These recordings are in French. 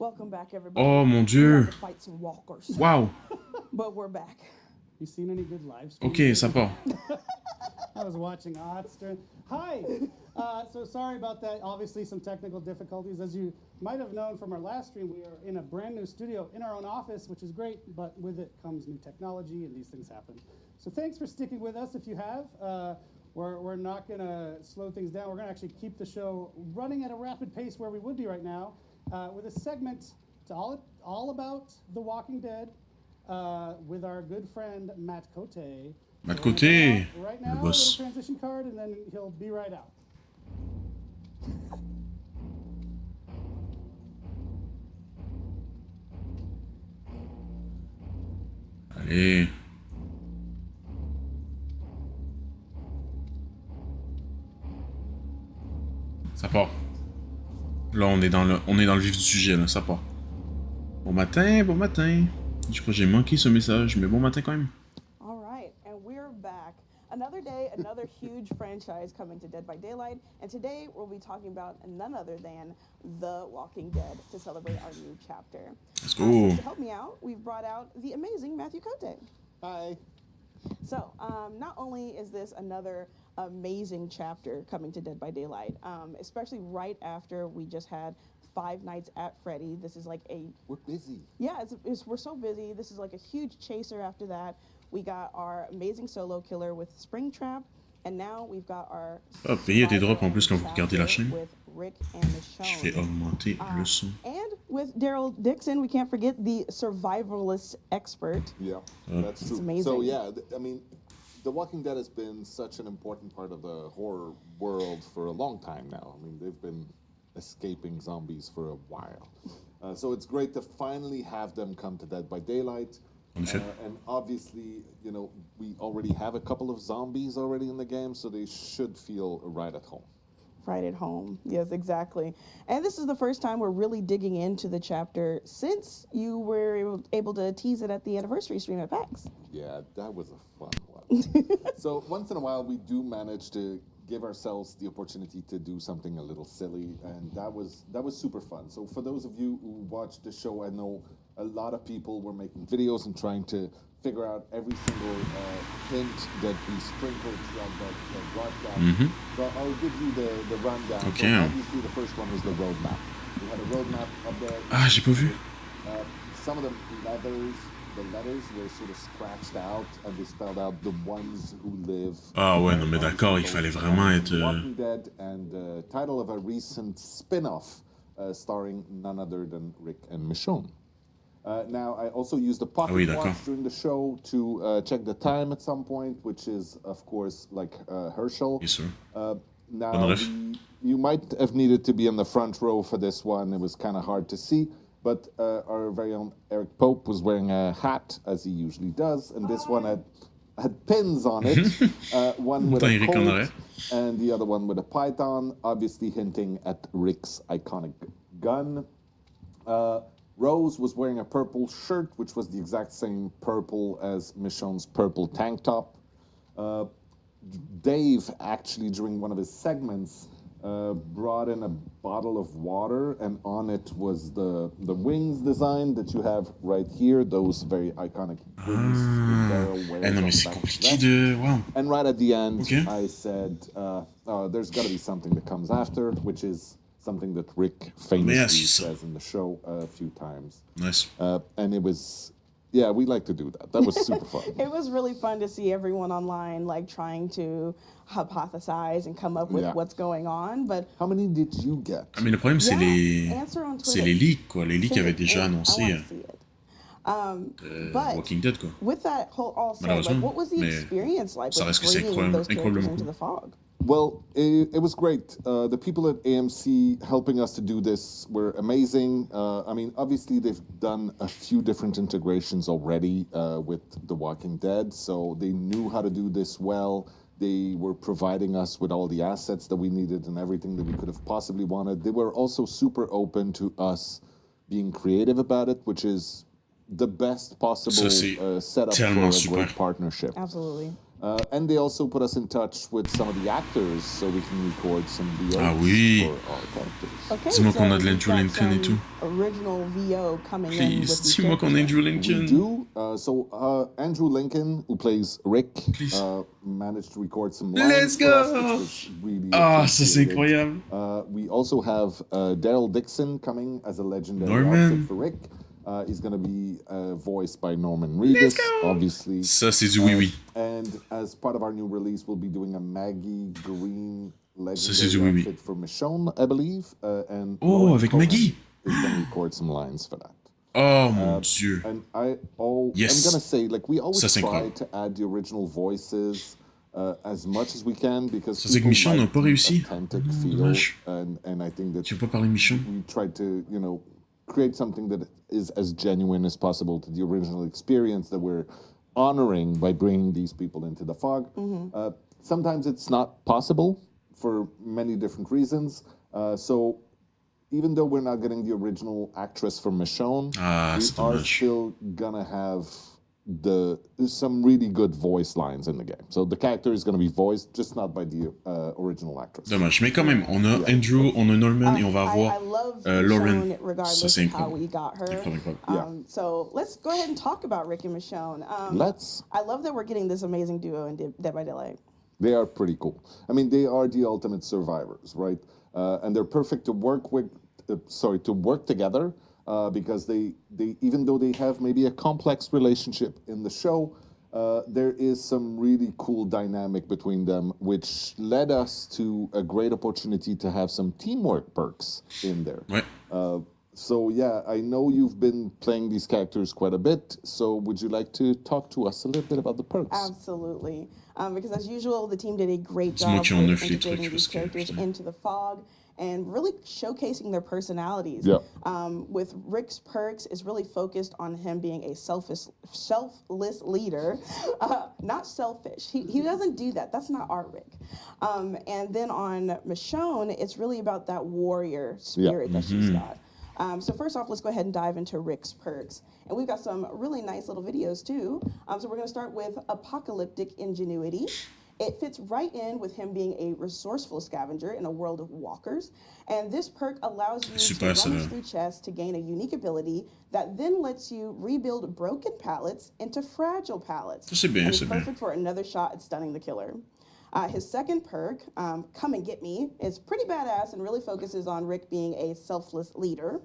Welcome back, everybody. Oh mon We had dieu. to fight some walkers, Waouh. but we're back. You seen any good live streams? Ok, ça part. I was watching Otster. Hi! So sorry about that. Obviously, some technical difficulties. As you might have known from our last stream, we are in a brand new studio in our own office, which is great, but with it comes new technology, and these things happen. So thanks for sticking with us if you have. We're not going to slow things down. We're going to actually keep the show running at a rapid pace where we would be right now with a segment to all about The Walking Dead with our good friend Matt Cote. Matt Cote, Right le now, a little boss. transition card, and then he'll be right out. Allez. Ça part. Là, on est dans le vif du sujet, là, ça part. Bon matin, bon matin. Je crois que j'ai manqué ce message, mais bon matin quand même. All right, and we're back. Another day, another huge franchise coming to Dead by Daylight, and today we'll be talking about none other than The Walking Dead to celebrate our new chapter. Let's go. To help me out, we've brought out the amazing Matthew Cote. Hi. So, not only is this another amazing chapter coming to Dead by Daylight, especially right after we just had Five Nights at Freddy. This is like We're busy. yeah, we're so busy. This is like a huge chaser after that. We got our amazing solo killer with Springtrap, and now we've got our Ah, payez des drops en plus quand vous survivor regardez la chaîne. with Rick and Je fais Michonne. augmenter le son. And with Daryl Dixon, we can't forget the survivalist expert. Yeah, that's It's true. amazing. So yeah, I mean, The Walking Dead has been such an important part of the horror world for a long time now. I mean, they've been escaping zombies for a while. So it's great to finally have them come to Dead by Daylight. En effet. And obviously, you know, we already have a couple of zombies already in the game, so they should feel right at home. Right at home. Yes, exactly. And this is the first time we're really digging into the chapter since you were able to tease it at the anniversary stream at PAX. Yeah, that was a fun one. So once in a while, we do manage to give ourselves the opportunity to do something a little silly, and that was super fun. So for those of you who watched the show, I know a lot of people were making videos and trying to figure out every single hint that we sprinkled throughout the broadcast. So I'll give you the rundown. Okay. So obviously, the first one was the roadmap. We had a roadmap up there. Ah, j'ai pas vu. Some of the letters were sort of scratched out, and they spelled out the ones who live. Ah ouais, non mais d'accord, il fallait vraiment être... Walking Dead, and the title of a recent spin-off starring none other than Rick and Michonne. Now, I also used the pocket oui, d'accord. watch during the show to check the time at some point, which is, of course, like Herschel. Bien sûr. Now, Bonne ref. you might have needed to be in the front row for this one. It was kind of hard to see. But our very own Eric Pope was wearing a hat, as he usually does. And this one had pins on it. One with a Eric en colt aurait. and the other one with a python, obviously hinting at Rick's iconic gun. Rose was wearing a purple shirt, which was the exact same purple as Michonne's purple tank top. Dave, actually, during one of his segments, brought in a bottle of water, and on it was the wings design that you have right here, those very iconic wings that Daryl wears Eh non on mais the c'est back of his compliqué vest. de... Waouh. And right at the end, Okay. I said, there's got to be something that comes after, which is something that Rick famously Yes, you saw. says in the show a few times. Nice. And it was, yeah, we like to do that. That was super fun. It was really fun to see everyone online like trying to hypothesize and come up with Yeah. what's going on. But How many did you get? Ah mais le problème c'est yeah, les... answer on C'est Twitter. les leaks quoi, les leaks Send avaient it. déjà I annoncé wanna see it. But Walking Dead quoi. with that whole all said, like, Malheureusement, what was the mais experience like ça with reste que c'est bringing those characters incroyablement into cool. the fog? Well, it was great. The people at AMC helping us to do this were amazing. I mean, obviously, they've done a few different integrations already with The Walking Dead, so they knew how to do this well. They were providing us with all the assets that we needed and everything that we could have possibly wanted. They were also super open to us being creative about it, which is the best possible Ça, c'est setup for tellement a super. great partnership. Absolutely. And they also put us in touch with some of the actors so we can record some VOs Ah oui. for our characters. Okay, Dis-moi qu'on a de we've l'Andrew got Lincoln et some tout. Original VO coming in with Please, these dis-moi qu'on a characters. Andrew We Lincoln. do. Andrew Lincoln, who plays Rick, Please. managed to record some Let's lines for us, go! which was really Ah, ça c'est appreciated. incroyable. We also have Daryl Dixon coming as a legendary Norman. outfit for Rick. He's going to be voiced by Norman Reedus, obviously. Ça c'est du oui-oui. And as part of our new release, we'll be doing a Maggie Green c'est du legendary oui-oui. outfit for Michonne, I believe. And Oh, Lauren avec Cohan Maggie. is going to record some lines for that. Oh mon Dieu. And Yes. I'm gonna say, like, we always Ça, c'est try incroyable. to add the original voices as much as we can because Ça, c'est que people Michon n'a like pas the réussi. authentic Oh, feel, dommage. and I think that Tu veux pas parler Michon? we try to, create something that is as genuine as possible to the original experience that we're honoring by bringing these people into the fog. Sometimes it's not possible for many different reasons. So even though we're not getting the original actress from Michonne, Ah, we c'est are dommage. still gonna have some really good voice lines in the game. So the character is gonna be voiced, just not by the original actress. Dommage. Mais quand même, on a Andrew, on a Norman et on va I avoir love Lauren. Michonne regardless Ça c'est of how incroyable. we got her. Incroyable. Yeah. So let's go ahead and talk about Rick and Michonne. Let's. I love that we're getting this amazing duo in Dead by Daylight. They are pretty cool. I mean, they are the ultimate survivors, right? And they're perfect to work with. To work together because they even though they have maybe a complex relationship in the show, there is some really cool dynamic between them, which led us to a great opportunity to have some teamwork perks in there. Ouais. So yeah, I know you've been playing these characters quite a bit. So would you like to talk to us a little bit about the perks? Absolutely. Because as usual, the team did a great C'est moi job qui with en neuf les integrating trucs, these parce que, characters putain. into the fog and really showcasing their personalities. Yeah. With Rick's perks is really focused on him being a selfless leader, not selfish. He doesn't do that. That's not our Rick. And then on Michonne, it's really about that warrior spirit that she's got. So first off, let's go ahead and dive into Rick's perks. And we've got some really nice little videos too. So we're gonna start with Apocalyptic Ingenuity. It fits right in with him being a resourceful scavenger in a world of walkers. And this perk allows you Super, to rummage ça. through chests to gain a unique ability that then lets you rebuild broken pallets into fragile pallets. Ça, c'est bien, And it's c'est bien. perfect for another shot at stunning the killer. His second perk, Come and Get Me, is pretty badass and really focuses on Rick being a selfless leader.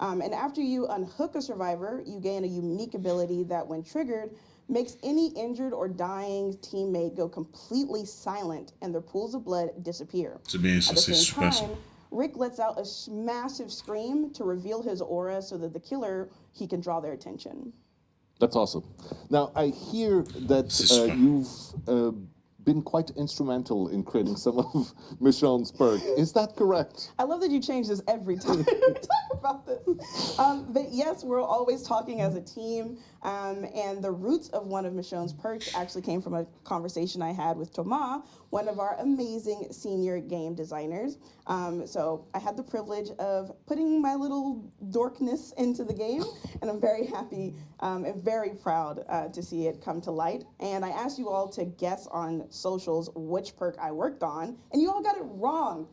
And after you unhook a survivor, you gain a unique ability that, when triggered, makes any injured or dying teammate go completely silent and their pools of blood disappear. C'est bien, At ça the c'est same super ça. time, Rick lets out a massive scream to reveal his aura so that the killer, he can draw their attention. That's awesome. Now, I hear that C'est super. you've been quite instrumental in creating some of Michonne's perk. Is that correct? I love that you change this every time we talk about this. But yes, we're always talking as a team. And the roots of one of Michonne's perks actually came from a conversation I had with Thomas, one of our amazing senior game designers. So I had the privilege of putting my little dorkness into the game, and I'm very happy and very proud to see it come to light. And I asked you all to guess on socials which perk I worked on, and you all got it wrong.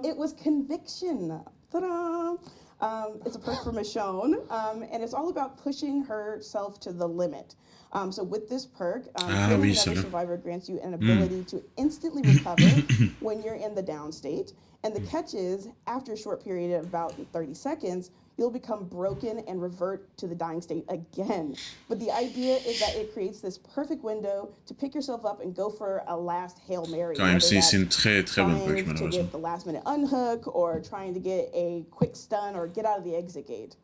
It was Conviction. Ta-da! It's a perk for Michonne, and it's all about pushing herself to the limit. So with this perk, killing oui, another celle-là. survivor grants you an ability to instantly recover when you're in the down state. And the catch is, after a short period of about 30 seconds, you'll become broken and revert to the dying state again. But the idea is that it creates this perfect window to pick yourself up and go for a last Hail Mary. Quand même, whether c'est une that's très très bonne trying perk, to malheureusement. get the last minute unhook or trying to get a quick stun or get out of the exit gate.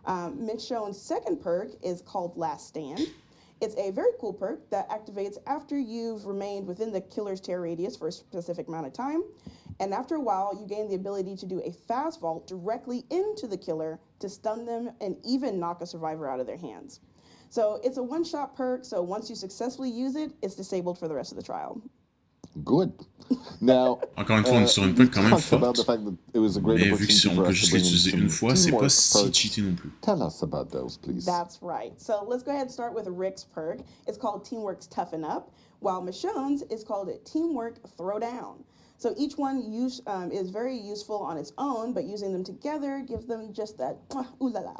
Michonne's second perk is called Last Stand. It's a very cool perk that activates after you've remained within the killer's terror radius for a specific amount of time. And after a while, you gain the ability to do a fast vault directly into the killer to stun them and even knock a survivor out of their hands. So it's a one-shot perk, so once you successfully use it, it's disabled for the rest of the trial. Good. Now, Encore une fois, on est sur une perk quand même talked about the forte. fact that it was a great Mais vu que opportunity on for peut us to juste bring in l'utiliser some une fois, c'est pas teamwork si perks. cheaté non plus. Tell us about those, please. That's right. So let's go ahead and start with Rick's perk. It's called Teamwork's Toughen Up. while Michonne's is called Teamwork Throwdown. So each one is very useful on its own, but using them together gives them just that ooh la la.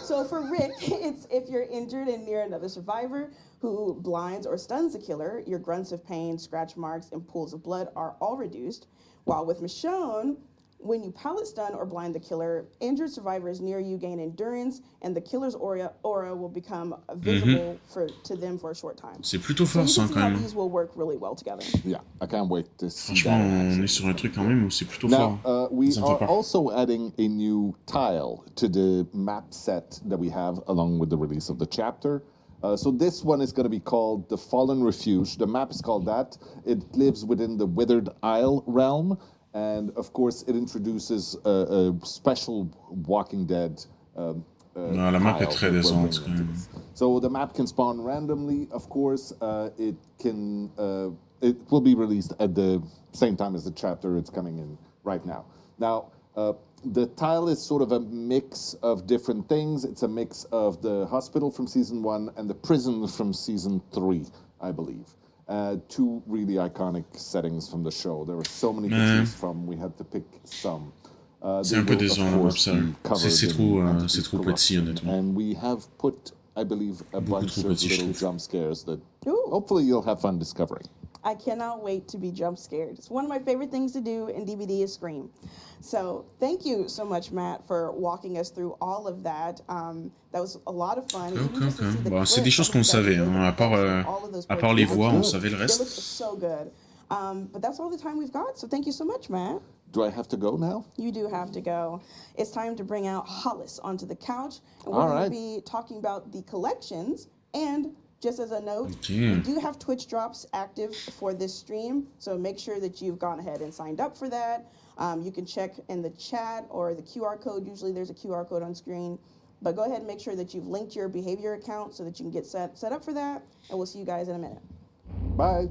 So for Rick, it's if you're injured and near another survivor who blinds or stuns the killer, your grunts of pain, scratch marks, and pools of blood are all reduced. While with Michonne, when you pallet stun or blind the killer, injured survivors near you gain endurance, and the killer's aura will become visible to them for a short time. C'est plutôt So fort you ça can see quand how même. these will work really well together. Yeah, I can't wait to see Franchement, that in on action. est sur un truc quand même où c'est plutôt Now, fort. we Ça me fait are peur. also adding a new tile to the map set that we have along with the release of the chapter. So this one is going to be called the Fallen Refuge. The map is called that. It lives within the Withered Isle realm. And of course, it introduces a special Walking Dead Non, la map est tile très that we're décente bringing quand into même. this. So the map can spawn randomly. Of course, it will be released at the same time as the chapter it's coming in right now. Now, the tile is sort of a mix of different things. It's a mix of the hospital from season 1 and the prison from season 3, I believe. Two really iconic settings from the show. There were so many to choose from. We had to pick some. C'est They un peu will, of décevant la map, course, ça. be covered C'est in trop, Entity c'est trop petit, Corruption. honnêtement. And we have put, I believe, a bunch trop of petit, je little trouve. jump scares that Ooh. hopefully you'll have fun discovering. I cannot wait to be jump scared. It's one of my favorite things to do in DVD is scream. So thank you so much, Matt, for walking us through all of that. That was a lot of fun. Ok, Even just to ok. see the Bon, c'est des clips choses of qu'on the savait, episode, hein. all of those À part les parts. voix, They on look savait le good. reste. They look so good. But that's all the time we've got. So thank you so much, Matt. Do I have to go now? You do have to go. It's time to bring out Hollis onto the couch, and we're All going right. to be talking about the collections. And just as a note, Okay. we do have Twitch drops active for this stream, so make sure that you've gone ahead and signed up for that. You can check in the chat or the QR code. Usually there's a QR code on screen. But go ahead and make sure that you've linked your behavior account so that you can get set up for that. And we'll see you guys in a minute. Bye.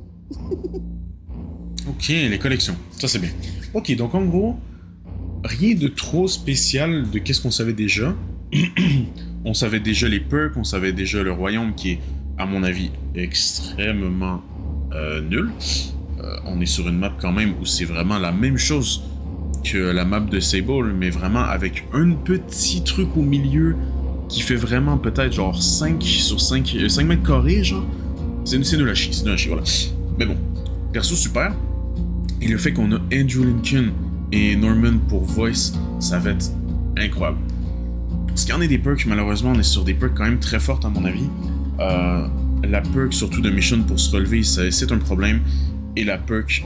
Ok, les collections. Ça, c'est bien. Ok, donc en gros, rien de trop spécial de qu'est-ce qu'on savait déjà. On savait déjà les perks, on savait déjà le royaume qui est, à mon avis, extrêmement nul. On est sur une map quand même où c'est vraiment la même chose que la map de Sable, mais vraiment avec un petit truc au milieu qui fait vraiment peut-être genre 5 sur 5, 5 mètres carrés, genre. C'est nul à chier, voilà. Mais bon, perso super. Et le fait qu'on a Andrew Lincoln et Norman pour voice, ça va être incroyable. Parce qu'il y en a des perks, malheureusement, on est sur des perks quand même très fortes à mon avis. La perk surtout de Mission pour se relever, c'est un problème. Et la perk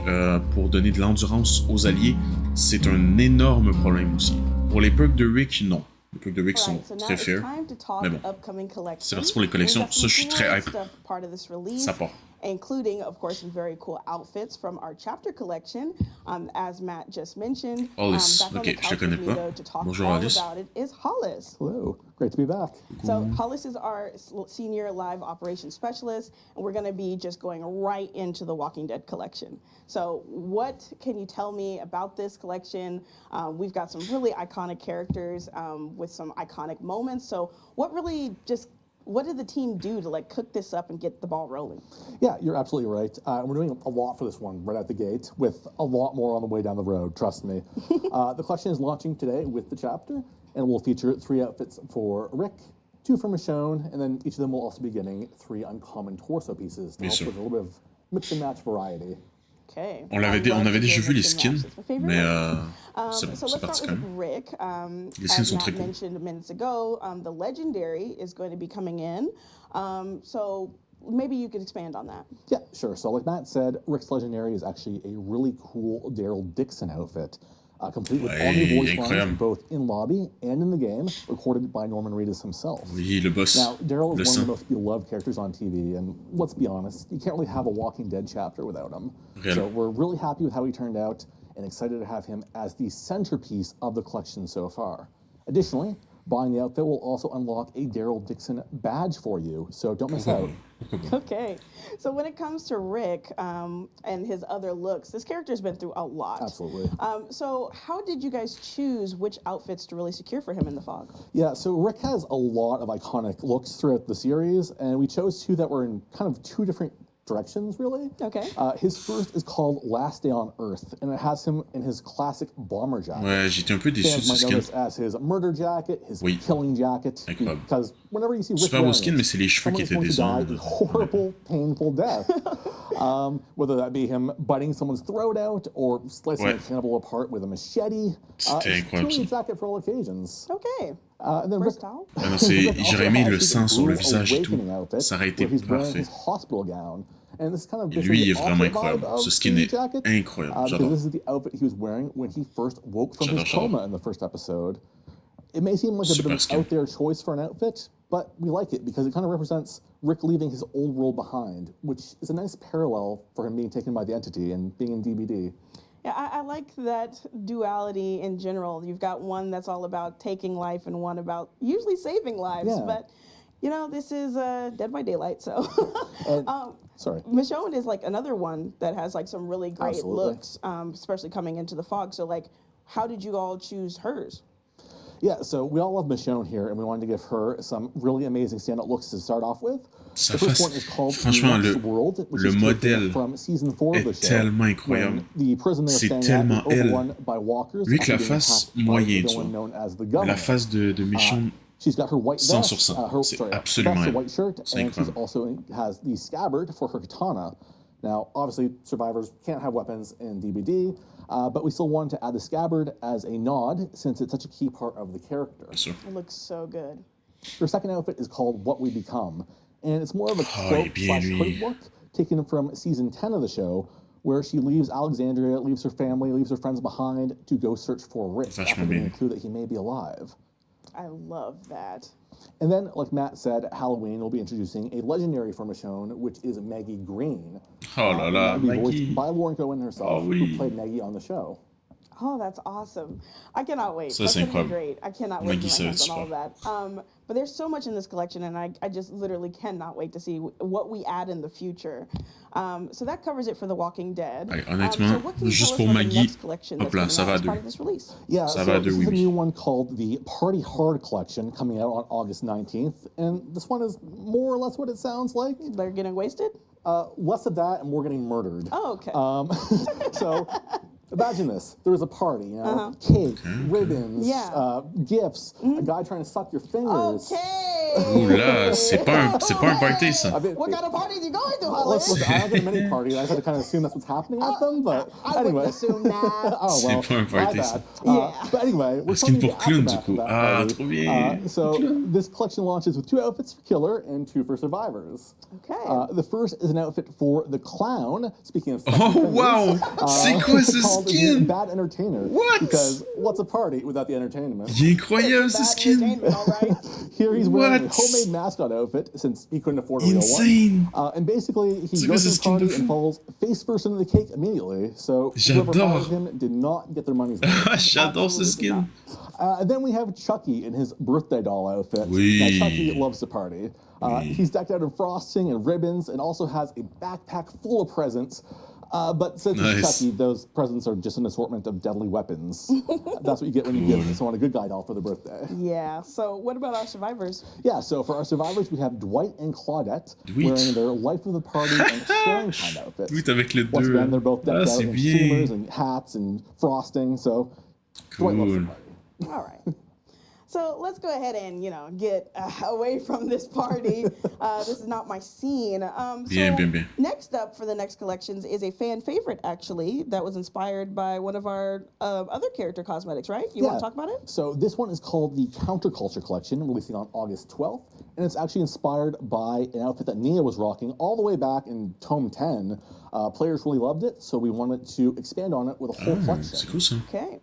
pour donner de l'endurance aux alliés, c'est un énorme problème aussi. Pour les perks de Rick, non. Les perks de Rick sont Alright, so now très it's fair. time to talk Mais bon. upcoming collections. C'est parti pour les collections. We've got Ça, some je suis très cool hype. stuff part of this release. Ça part. Including, of course, some very cool outfits from our chapter collection. As Matt just mentioned, Hollis. back on Ok, the je couch te connais with me, pas. though, to talk Bonjour, all Hollis. about it is Hollis. Hello, great to be back. So Hollis is our senior live operations specialist, and we're going to be just going right into the Walking Dead collection. So what can you tell me about this collection? We've got some really iconic characters with some iconic moments. So what did the team do to cook this up and get the ball rolling? Yeah, you're absolutely right. We're doing a lot for this one right out the gate, with a lot more on the way down the road, trust me. The collection is launching today with the chapter, and will feature 3 outfits for Rick, 2 for Michonne, and then each of them will also be getting 3 uncommon torso pieces to Bien help sûr. with a little bit of mix and match variety. Okay. On avait déjà vu les skins, mais c'est bon, So c'est let's parti start quand with même. Rick. Les skins As sont Matt très cool. mentioned minutes ago, the Legendary is going to be coming in. So maybe you could expand on that. Yeah, sure. So like Matt said, Rick's Legendary is actually a really cool Daryl Dixon outfit, complete with all new Ouais, voice incroyable. lines both in lobby and in the game, recorded by Norman Reedus himself. Oui, le boss. Now, Daryl Le is one of sang. the most beloved characters on TV, and let's be honest, you can't really have a Walking Dead chapter without him. Really? So we're really happy with how he turned out, and excited to have him as the centerpiece of the collection so far. Additionally, buying the outfit will also unlock a Daryl Dixon badge for you, so don't miss out. Okay. So when it comes to Rick and his other looks, this character's been through a lot. Absolutely. So how did you guys choose which outfits to really secure for him in the fog? Yeah, so Rick has a lot of iconic looks throughout the series, and we chose 2 that were in kind of 2 different directions, really. Okay. His first is called Last Day on Earth, and it has him in his classic bomber jacket. Ouais, j'étais un peu déçu de Fans ce might know skin. this as his murder jacket, his Oui. killing jacket. Incroyable. Because whenever you see Rick Super beau wearing skin, it, mais c'est les cheveux qui someone is étaient going to die décevants. a horrible, painful death. Whether that be him biting someone's throat out or slicing Ouais. a cannibal apart with a machete. C'était It's incroyable, truly a ça. jacket for all occasions. Okay. And then Rick, Versatile. Ah non, c'est- Rick also j'aurais aimé has le his sang sur le Blue visage et tout. Awakening outfit, Ça aurait été where he's wearing parfait. his hospital gown. And this kind of Et gives lui, me il est the vraiment opposite incroyable. vibe of Ce skin the est jacket, incroyable. because J'adore. this is the outfit he was wearing when he first woke from his J'adore, j'adore. coma in the first episode. It may seem like a bit Super of an skin. out there choice for an outfit, but we like it because it kind of represents Rick leaving his old world behind, which is a nice parallel for him being taken by the Entity and being in DBD. Yeah, I like that duality in general. You've got one that's all about taking life and one about usually saving lives. Yeah. But, you know, this is Dead by Daylight, so. And, sorry. Michonne is like another one that has like some really great Absolutely. looks, especially coming into the fog. So, like, how did you all choose hers? Yeah, so we all love Michonne here, and we wanted to give her some really amazing standout looks to start off with. Sa The first face- one is called franchement, The Next le- World, which le is taken modèle from season 4 of the est show. tellement incroyable. When the prison they're C'est staying tellement at is elle. overrun by walkers. Lui que la after being face attacked by moyenne, the tu villain vois. known as the La Governor. face de méchant. She's got her white 100%. vest, C'est sorry, absolument vest, a elle. white shirt, C'est and she's incroyable. also has the scabbard for her katana. Now, obviously, survivors can't have weapons in DBD, but we still wanted to add the scabbard as a nod since it's such a key part of the character. Bien sûr. It looks so good. Her second outfit is called What We Become, and it's more of a Oh, trope il est bien, slash lui. hood look taken from season 10 of the show, where she leaves Alexandria, leaves her family, leaves her friends behind to go search for Rick Vachement after getting a bien. clue that he may be alive. I love that. And then, like Matt said, at Halloween we'll be introducing a legendary for Michonne, which is Maggie Green. Oh là là, That'll be Maggie. voiced by Lauren Cohen herself, Oh, oui. who played Maggie on the show. Oh, that's awesome. I cannot wait. Ça, That's c'est gonna be incroyable. great. I cannot wait Maggie, to ça get va my hands être on all of that. But there's so much in this collection, and I just literally cannot wait to see what we add in the future. So that covers it for The Walking Dead. Allez, honnêtement, so what can you juste tell us pour about the Maggie, next collection hop that's là, coming ça out va à as deux. part of this release? Yeah, Ça so va à this deux, is oui, a oui. new one called the Party Hard Collection coming out on August 19th. And this one is more or less what it sounds like. They're getting wasted? Less of that and more getting murdered. Oh, okay. So imagine this. There was a party, you know, cake, ribbons, Yeah. gifts, a guy trying to suck your fingers. Okay. Ouh là, c'est pas un party, ça. I mean, What kind of parties you going to, Holly? listen, I don't go to many parties. I just had to kind of assume that's what's happening at them, but I anyway. wouldn't assume that. Oh, C'est well, pas un my party, bad. ça. Yeah. But anyway, we're skin talking pour the clown, du aftermath coup. of that Ah, party. trop bien. So this collection launches with 2 outfits for Killer and 2 for Survivors. Okay. The first is an outfit for the clown. Speaking of Oh, wow! C'est quoi ce called the skin? Bad Entertainer. What? Because what's a party without the entertainment? Il est incroyable, ce Bad skin. entertainment, all right. Here he's wearing a What? homemade mascot outfit since he couldn't afford a real Insane. one. And basically, he C'est quoi goes ce to the skin de party fou? and falls face first into the cake immediately. So whoever J'adore. hired him did not get their money's worth. Ah, j'adore ce skin. And then we have Chucky in his birthday doll outfit. Oui. Now, Chucky loves to party. He's decked out in frosting and ribbons and also has a backpack full of presents. But since Nice. it's Chucky, those presents are just an assortment of deadly weapons. That's what you get when you give someone a good guy doll for their birthday. Yeah. So what about our survivors? Yeah, so for our survivors, we have Dwight and Claudette Dwight. wearing their life of the party and sharing time outfits. Tweet avec les Once deux. again, they're both decked Ah, out c'est in bien. streamers and hats and frosting, so Dwight loves to Cool. party. All right. So let's go ahead and get away from this party. This is not my scene. Bien, bien, bien. Next up for the next collections is a fan favorite, actually, that was inspired by one of our other character cosmetics, right? You want to talk about it? So this one is called the Counterculture Collection, releasing on August 12th, and it's actually inspired by an outfit that Nia was rocking all the way back in Tome 10. Players really loved it, so we wanted to expand on it with a whole C'est collection. cool, ça. Okay.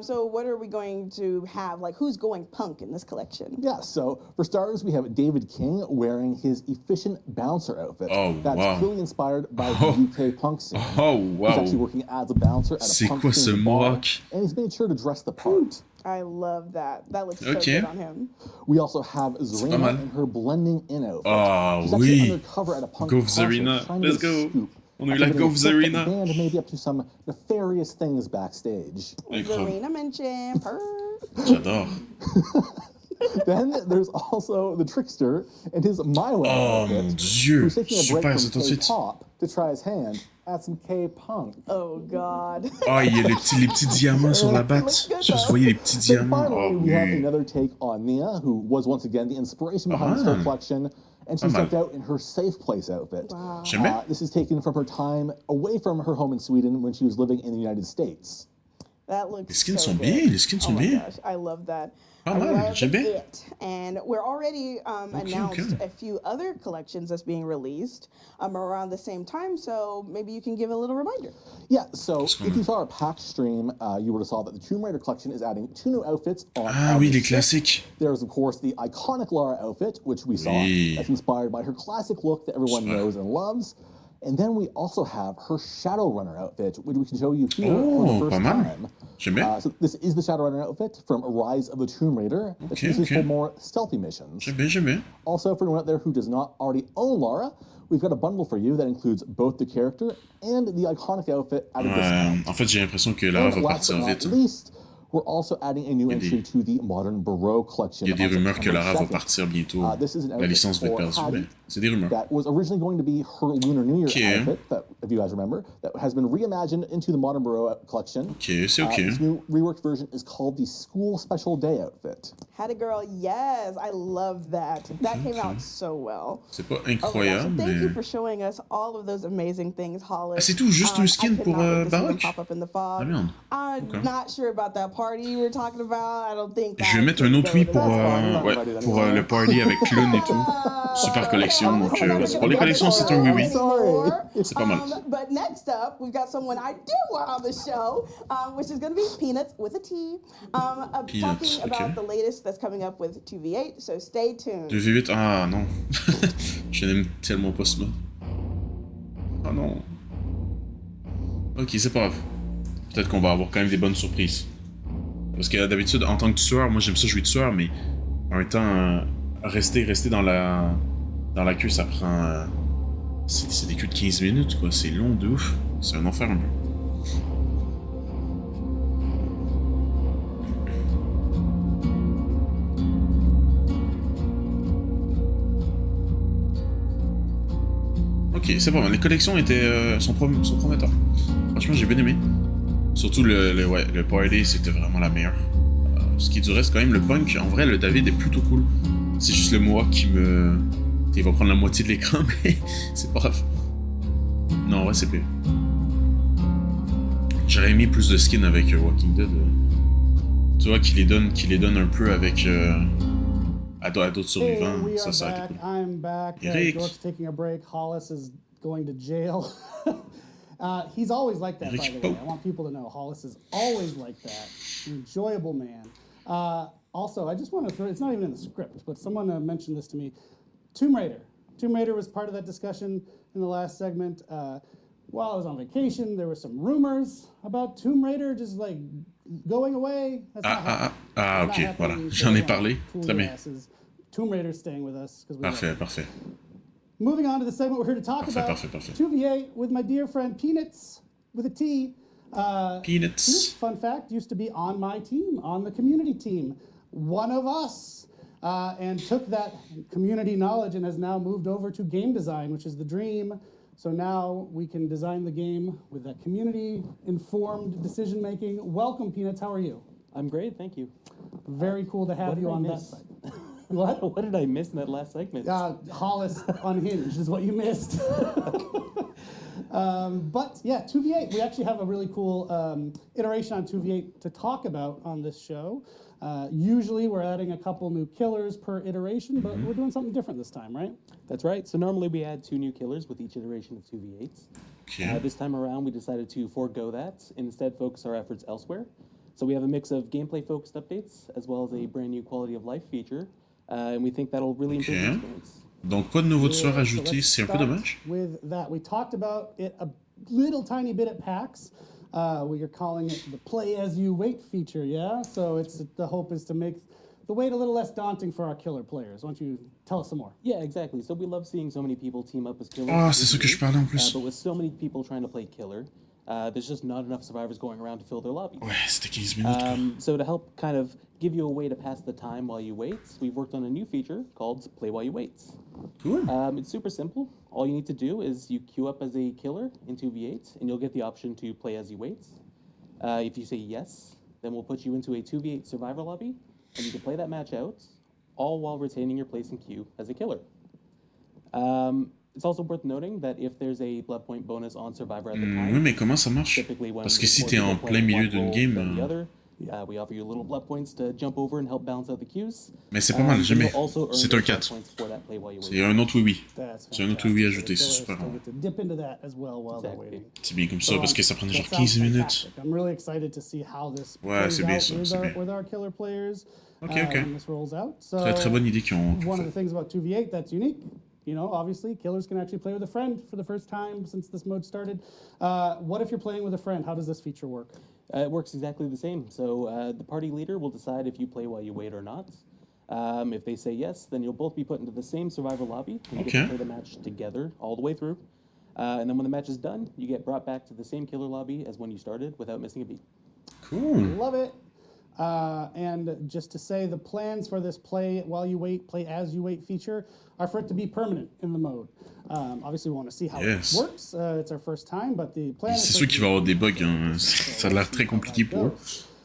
So what are we going to have? Like, who's going punk in this collection? Yeah, so for starters, we have David King wearing his efficient bouncer outfit. Oh, That's wow. clearly inspired by Oh. the UK punk scene. Oh, He's actually wow. working as a bouncer at a C'est punk quoi scene ce bar, mohawk? and he's made sure to dress the part. I love that. That looks so Okay. good on him. We also have pas Zarina mal. in her blending in outfit. Ah, She's actually oui. undercover at a punk Go concert, Zarina. trying to Let's get a go. scoop On a eu after la getting Go a tip that Zarina. The band may be up to some nefarious things backstage. Incroyable. Zarina mention, purr. J'adore. Then there's also the Trickster and his MyWay Oh mon outfit, dieu, who's taking a break super, from c'est tout de suite. K-pop to try his hand at some K-punk. Oh God. Oh, il y a les petits diamants sur la batte. Je sais pas si vous voyez les petits Then diamants. finally, Oh we have oui. another take on Nia, who was once again the inspiration behind this whole mal. collection, and Pas she's mal. decked out in her safe place outfit. Wow. J'aime bien. This is taken from her time away from her home in Sweden when she was living in the United States. That looks Les skins so sont good. bien, les skins sont Oh my bien. gosh, I love that. Pas I mal, love j'aime bien. it. And we're already announced okay. a few other collections that's being released around the same time, so maybe you can give a little reminder. Yeah, so if you saw our pack stream, you would have saw that the Tomb Raider collection is adding 2 new outfits on Ah oui, les August 6th. classiques. There's, of course, the iconic Lara outfit, which we saw. Oui. That's inspired by her classic look that everyone Super. knows and loves. And then we also have her Shadowrunner outfit, which we can show you here for Oh, the first pas mal. time. J'aime bien. So this is the Shadowrunner outfit from Rise of the Tomb Raider. That's Okay, usually okay. for more stealthy missions. J'aime bien, j'aime bien. Also, for anyone out there who does not already own Lara, we've got a bundle for you that includes both the character and the iconic outfit at a discount. En fait, j'ai l'impression que Lara And va last partir but not vite. least, we're also adding a new Il y a entry des- to the Modern Baroque collection. Il y a des on rumeurs que September Lara va 2nd. partir bientôt. This is an La outfit licence va être for perdue, Hattie mais c'est des rumeurs. that was originally going to be her Lunar New Year Okay. outfit, that, if you guys remember, that has been reimagined into the Modern Baroque collection. Ok, c'est ok. This new reworked version is called the School Special Day outfit. Had a girl, yes, I love that. That came out so well. C'est pas Oh my gosh, incroyable, and thank mais... you for showing us all of those amazing things, Hollis. Ah, c'est tout, juste un skin I could pour, not wait to see them Baroque? pop up in the fog. Ah, merde. I'm Ok. not sure about that party you were talking about. I don't think Je vais mettre un autre tweet pour, le party avec clown et tout. Super collection, donc pour les collections, c'est un oui-oui. Sorry. C'est pas mal. But next up, we've got someone I do want on the show, which is going to be Peanuts with a T. Peanuts, Talking about okay. the latest that's coming up with 2v8, so stay tuned. 2v8, ah non. Je n'aime tellement pas ce mode. Ah non. Ok, c'est pas grave. Peut-être qu'on va avoir quand même des bonnes surprises. Parce que d'habitude, en tant que tueur, moi j'aime ça jouer tueur, mais en même temps, rester dans la queue, ça prend... c'est des queues de 15 minutes, quoi. C'est long de ouf. C'est un enfer un peu. Ok, c'est pas mal. Les collections étaient sont prometteurs. Franchement, j'ai bien aimé. Surtout le party, c'était vraiment la meilleure. Ce qui du reste, quand même, le punk, en vrai, le David est plutôt cool. C'est juste le moi qui me... Il va prendre la moitié de l'écran, mais c'est pas grave. Non, en vrai, c'est pire. J'aurais aimé plus de skins avec Walking Dead. Tu vois, qui les donne un peu avec... à d'autres Hey, survivants. we are Ça aurait été back. cool. I'm back. Eric. George's taking a break. Hollis is going to jail. He's always like that, by Eric the way. Pope. I want people to know Hollis is always like that. Enjoyable man. Also, I just want to throw, it's not even in the script, but someone mentioned this to me. Tomb Raider. Tomb Raider was part of that discussion in the last segment. While I was on vacation, there were some rumors about Tomb Raider just like going away. That's not happening. Ah, It's not ok, happening. voilà. So J'en ai we wanna parlé. cool Très your bien. asses. Tomb Raider's staying with us because we love Parfait, it. parfait. Moving on to the segment we're here to talk Parfait, about. parfait, parfait. 2v8 with my dear friend Peanuts with a T. Peanuts. Fun fact, used to be on my team, on the community team. One of us. And took that community knowledge and has now moved over to game design, which is the dream. So now we can design the game with that community-informed decision-making. Welcome, Peanuts. How are you? I'm great, thank you. Very cool to have What did you I on that miss? side. What? What did I miss in that last segment? Hollis unhinged is what you missed. But yeah, 2v8. We actually have a really cool iteration on 2v8 to talk about on this show. Usually we're adding a couple new killers per iteration, but we're doing something different this time, right? That's right. So normally we add 2 new killers with each iteration of 2v8s. Ok. This time around, we decided to forego that and instead focus our efforts elsewhere. So we have a mix of gameplay-focused updates as well as a brand new quality of life feature, and we think that'll really improve the Ok. experience. Donc, pas de nouveaux tueurs So ajoutés, let's c'est un peu start dommage. With that, we talked about it a little tiny bit at PAX. We are calling it the Play As You Wait feature, yeah? So the hope is to make the wait a little less daunting for our killer players. Why don't you tell us some more? Yeah, exactly. So we love seeing so many people team up as killers. Ah, in c'est ça que je 2v8, parlais en plus. But with so many people trying to play killer, There's just not enough survivors going around to fill their lobbies. Ouais, c'était 15 minutes. quoi. So to help kind of give you a way to pass the time while you wait, we've worked on a new feature called Play While You Wait. Cool. It's super simple. All you need to do is you queue up as a killer in 2v8, and you'll get the option to play as you wait. If you say yes, then we'll put you into a 2v8 survivor lobby, and you can play that match out, all while retaining your place in queue as a killer. It's also worth noting that if there's a blood point bonus on survivor at the time, Oui, mais comment ça marche? typically when Parce que there's si more t'es en people plein playing milieu one d'une role game, than the other, we offer you little blood points to jump over and help balance out the queues. mais c'est pas mal, And jamais. you'll also earn C'est un those blood 4. points for that play while you C'est wait. un autre oui-oui. That's C'est un autre oui fantastic. ajouté, c'est Killers super still bon. get to dip into that as well while they're Exactly. waiting. C'est bien comme ça, parce que ça prenait genre That 15 sounds minutes. fantastic. I'm really excited to see how this Ouais, plays c'est bien out ça, with c'est our, bien. with our killer players Ok, ok. when this rolls out. So Très très bonne idée qu'ils ont one of fait. the things about 2v8 that's unique, you know, obviously killers can actually play with a friend for the first time since this mode started. What if you're playing with a friend? How does this feature work? It works exactly the same. So the party leader will decide if you play while you wait or not. If they say yes, then you'll both be put into the same survivor lobby, and you get Okay. to play the match together all the way through. And then when the match is done, you get brought back to the same killer lobby as when you started without missing a beat. Cool. Love it. And just to say, the plans for this play while you wait, play as you wait feature are for it to be permanent in the mode. Obviously, we want to see how Yes. it works. It's our first time, but the plan. C'est sûr qu'il va y avoir des bugs, hein. Ça a l'air très compliqué pour eux.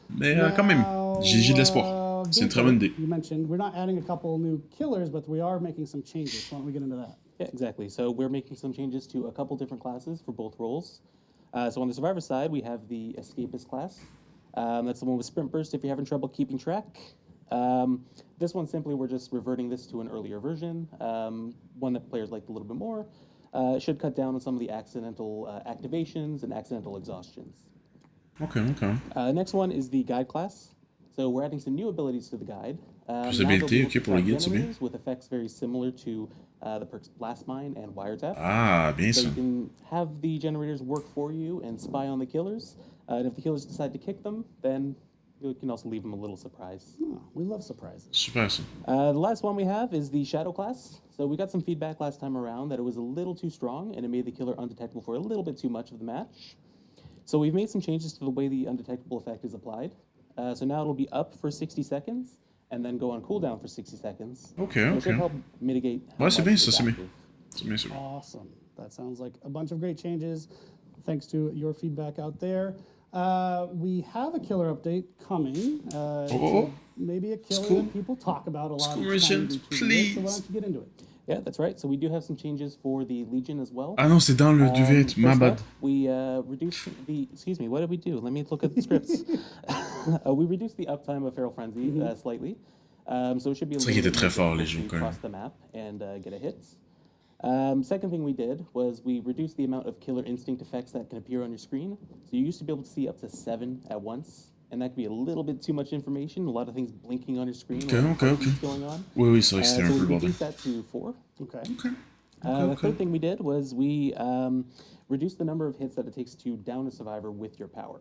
Mais quand même, j'ai de l'espoir. C'est une très bonne idée. You mentioned we're not adding a couple new killers, but we are making some changes. So why don't we get into that? Yeah, exactly. So we're making some changes to a couple different classes for both roles. So on the survivor side, we have the escapist class. That's the one with sprint burst if you're having trouble keeping track. This one simply, we're just reverting this to an earlier version, one that players liked a little bit more. It should cut down on some of the accidental activations and accidental exhaustions. Ok, ok. Next one is the guide class. So we're adding some new abilities to the guide. Plus Now d'habilités, they'll be ok, pour le able to guide, c'est bien. generators with effects very similar to the perks Blast Mine and Wiretap. Ah, bien So ça. you can have the generators work for you and spy on the killers. And if the killers decide to kick them, then you can also leave them a little surprise. Oh, we love surprises. Super ça. The last one we have is the Shadow class. So we got some feedback last time around that it was a little too strong and it made the killer undetectable for a little bit too much of the match. So we've made some changes to the way the undetectable effect is applied. So now it'll be up for 60 seconds and then go on cooldown for 60 seconds. Ok, It ok. should help mitigate how Ouais, c'est much bien it's ça, c'est bien. active. C'est bien, c'est bien. Awesome. That sounds like a bunch of great changes. Thanks to your feedback out there. We have a killer update coming. Oh. Maybe a killer School. that people talk about a lot. School each time we missions, do 2v8, So why please. don't you get into it? Yeah, that's right. So we do have some changes for the Legion as well. Ah non, c'est dans le duvet, First ma bad. up, we reduced the. Excuse me. What did we do? Let me look at the scripts. We reduced the uptime of Feral Frenzy slightly, so it should be a C'est vrai qu'il little était très bit fort, more Légion, difficult quand to même. cross the map and get a hit. Second thing we did was we reduced the amount of Killer Instinct effects that can appear on your screen. So you used to be able to see up to 7 at once, and that could be a little bit too much information. A lot of things blinking on your screen. Okay, while okay, something's okay. Going on. Oui, oui, c'est vrai que c'était So un peu we le bordel. reduced that to 4. Okay. The okay. third thing we did was we reduced the number of hits that it takes to down a survivor with your power.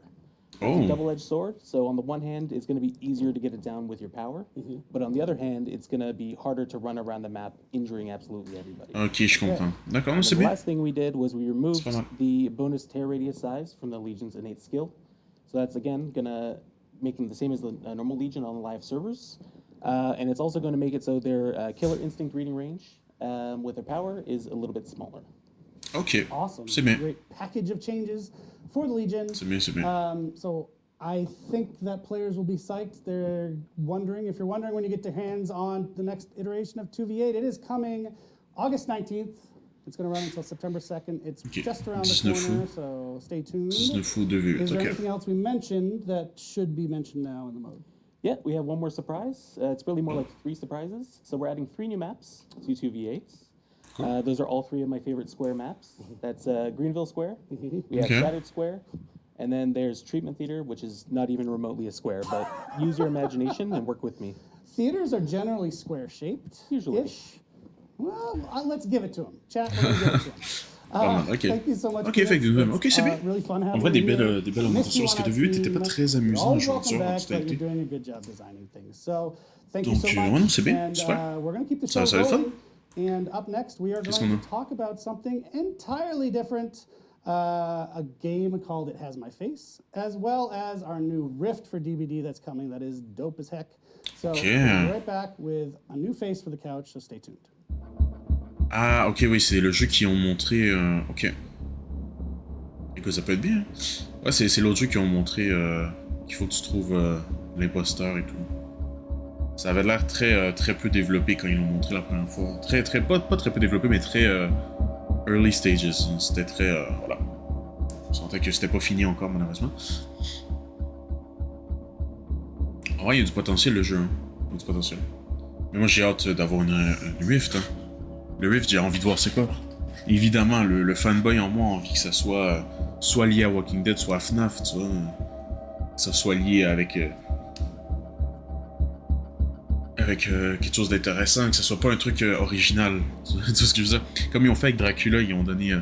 It's a Oh, double-edged sword, so on the one hand, it's going to be easier to get it down with your power, but on the other hand, it's going to be harder to run around the map, injuring absolutely everybody. ok, je comprends. D'accord, non, And c'est the bien. last thing we did was we removed pas mal. the bonus tear radius size from the Legion's innate skill. So that's, again, going to make them the same as the normal Legion on live servers. And it's also going to make it so their killer instinct reading range with their power is a little bit smaller. Ok, Awesome. c'est bien. Great package of changes for the Legion. C'est bien, c'est bien. So I think that players will be psyched. They're wondering, if you're wondering when you get your hands on the next iteration of 2v8, it is coming August 19th. It's going to run until September 2nd. It's Okay. just around the 19 corner, août. so stay tuned. 19 août 2v8, Is there ok. anything else we mentioned that should be mentioned now in the mode? Yeah, we have one more surprise. It's really more like 3 surprises. So we're adding 3 new maps to 2v8s. Those are all 3 of my favorite square maps. That's Greenville Square, we have Okay. Shattered Square, and then there's Treatment Theater, which is not even remotely a square, but use your imagination and work with me. Theaters are generally square-shaped. Usually. Ish. Well, let's give it to them. Chat, we're gonna give it to them. Pas mal, ok. Thank you so much. Ok, Felix. fait que nous, It's, ok, c'est bien. Really fun En having vrai, you here. des belles Missed augmentations, you parce que on t'as our vu, t'étais team. pas très You're amusant à always jouer welcome sur en back, but you're totalité. doing a good job designing things. So thank you Donc, so much. ouais, non, c'est bien, And, super. we're going to keep the Ça- show ça va être fun. rolling. And up next, we are Qu'est-ce going qu'on to talk about something entirely different. a game called It Has My Face, as well as our new Rift for DBD that's coming that is dope as heck. So we'll be right back with a new face for the couch, so stay tuned. Ah, ok, oui, c'est le jeu qui ont montré. Ok. Et que ça peut être bien. Ouais, c'est l'autre jeu qui ont montré qu'il faut que tu trouves l'imposteur et tout. Ça avait l'air très peu développé quand ils l'ont montré la première fois. Pas très peu développé, mais très early stages. C'était très. Voilà. On sentait que c'était pas fini encore, malheureusement. Ouais, il y a du potentiel, le jeu. Hein. Il y a du potentiel. Mais moi, j'ai hâte d'avoir une Rift. Hein. Le Rift, j'ai envie de voir c'est quoi. Évidemment, le fanboy en moi a envie que ça soit lié à Walking Dead, soit à FNAF, tu vois. Que ça soit lié avec quelque chose d'intéressant, que ce soit pas un truc original. Tu vois ce que je veux dire? Comme ils ont fait avec Dracula, ils ont donné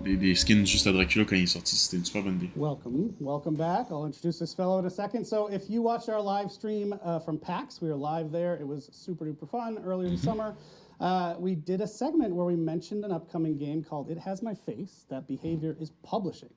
des skins juste à Dracula quand il est sorti. C'était une super bonne idée. Welcome back. I'll introduce this fellow in a second. So if you watched our live stream from PAX, we were live there. It was super duper fun earlier this summer. We did a segment where we mentioned an upcoming game called It Has My Face that Behavior is publishing.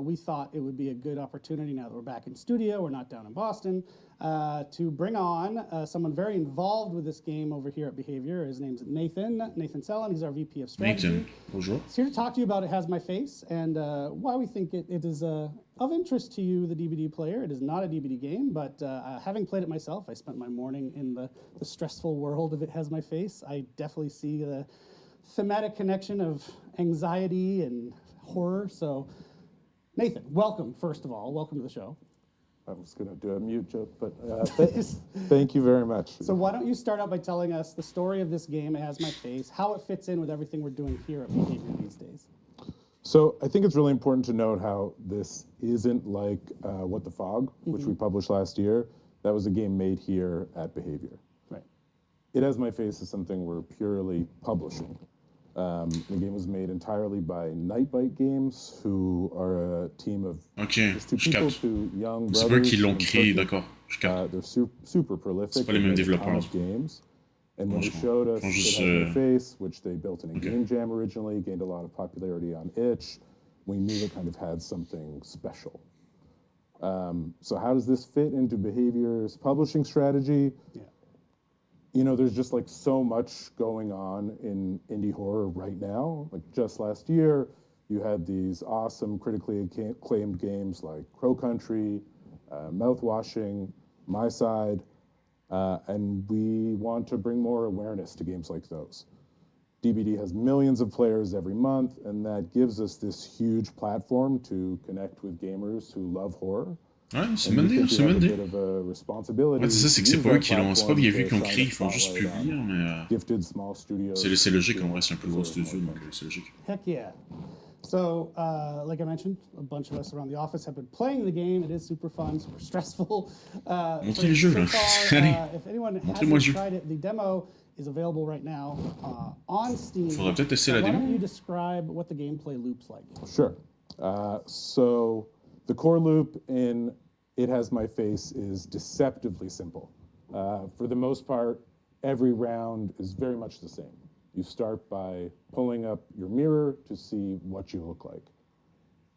We thought it would be a good opportunity now that we're back in studio, we're not down in Boston, to bring on someone very involved with this game over here at Behavior. His name's Nathan Sellon. He's our VP of Strategy. Nathan, bonjour. He's here to talk to you about It Has My Face and why we think it is of interest to you, the DBD player. It is not a DBD game, but having played it myself, I spent my morning in the stressful world of It Has My Face. I definitely see the thematic connection of anxiety and horror. So Nathan, welcome, first of all. Welcome to the show. I was going to do a mute joke, but thank you very much. So why don't you start out by telling us the story of this game, It Has My Face, how it fits in with everything we're doing here at Behavior these days. So I think it's really important to note how this isn't like What the Fog, which we published last year. That was a game made here at Behavior. Right. It Has My Face is something we're purely publishing. The game was made entirely by Nightbite Games, who are a team of just two people, two young brothers. C'est pas eux qui l'ont créé, d'accord. Je capte. They're super prolific. C'est pas les mêmes développeurs. Games. And when they showed us It Has My Face, which they built in a game jam originally, gained a lot of popularity on itch, we knew it kind of had something special. So how does this fit into Behavior's publishing strategy? Yeah. You know, there's just like so much going on in indie horror right now. Like just last year, you had these awesome critically acclaimed games like Crow Country, Mouthwashing, My Side, and we want to bring more awareness to games like those. DBD has millions of players every month, and that gives us this huge platform to connect with gamers who love horror. Ouais, c'est une bonne idée, c'est une bonne idée. En fait, c'est ça, c'est que c'est pas eux qui l'ont, c'est pas bien vu qu'ils l'ont créé, ils font juste publier, mais c'est logique, en vrai, c'est un plus gros studio, donc c'est logique. Heck yeah. So, like I mentioned, a bunch of us around the office have been playing the game. It is super fun, super stressful. Montrez le jeu, là. Allez, if anyone montrez-moi le hasn't jeu. tried it, the demo is available right now on Steam. Faudrait peut-être essayer la Why démo. don't you describe what the gameplay loops like? Sure. So the core loop in It Has My Face is deceptively simple. For the most part, every round is very much the same. You start by pulling up your mirror to see what you look like.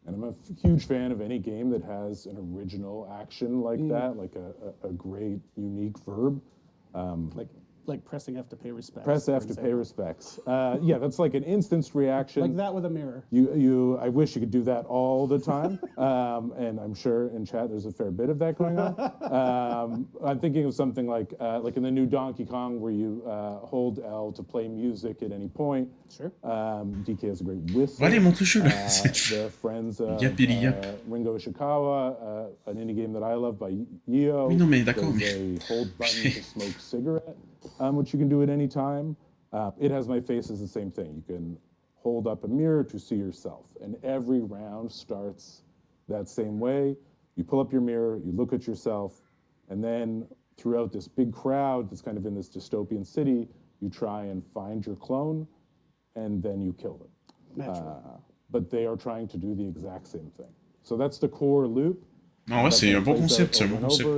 And I'm a huge fan of any game that has an original action like that, like a great, unique verb. Like pressing F to pay respects. Press F to pay respects. Yeah, that's like an instanced reaction. Like that with a mirror. I wish you could do that all the time. And I'm sure in chat there's a fair bit of that going on. I'm thinking of something like in the new Donkey Kong where you hold L to play music at any point. Sure. DK has a great whistle. Allez, montre le jeu, là. The Friends of Yappity yap. Ringo Ishikawa, an indie game that I love by Io. Oui, non, mais d'accord, mais... There's a hold button to smoke cigarette. Which you can do at any time. It Has My Face is the same thing. You can hold up a mirror to see yourself. And every round starts that same way. You pull up your mirror, you look at yourself, and then throughout this big crowd that's kind of in this dystopian city, you try and find your clone, and then you kill them. Naturally. But they are trying to do the exact same thing. So that's the core loop. Non, ouais, c'est un bon concept,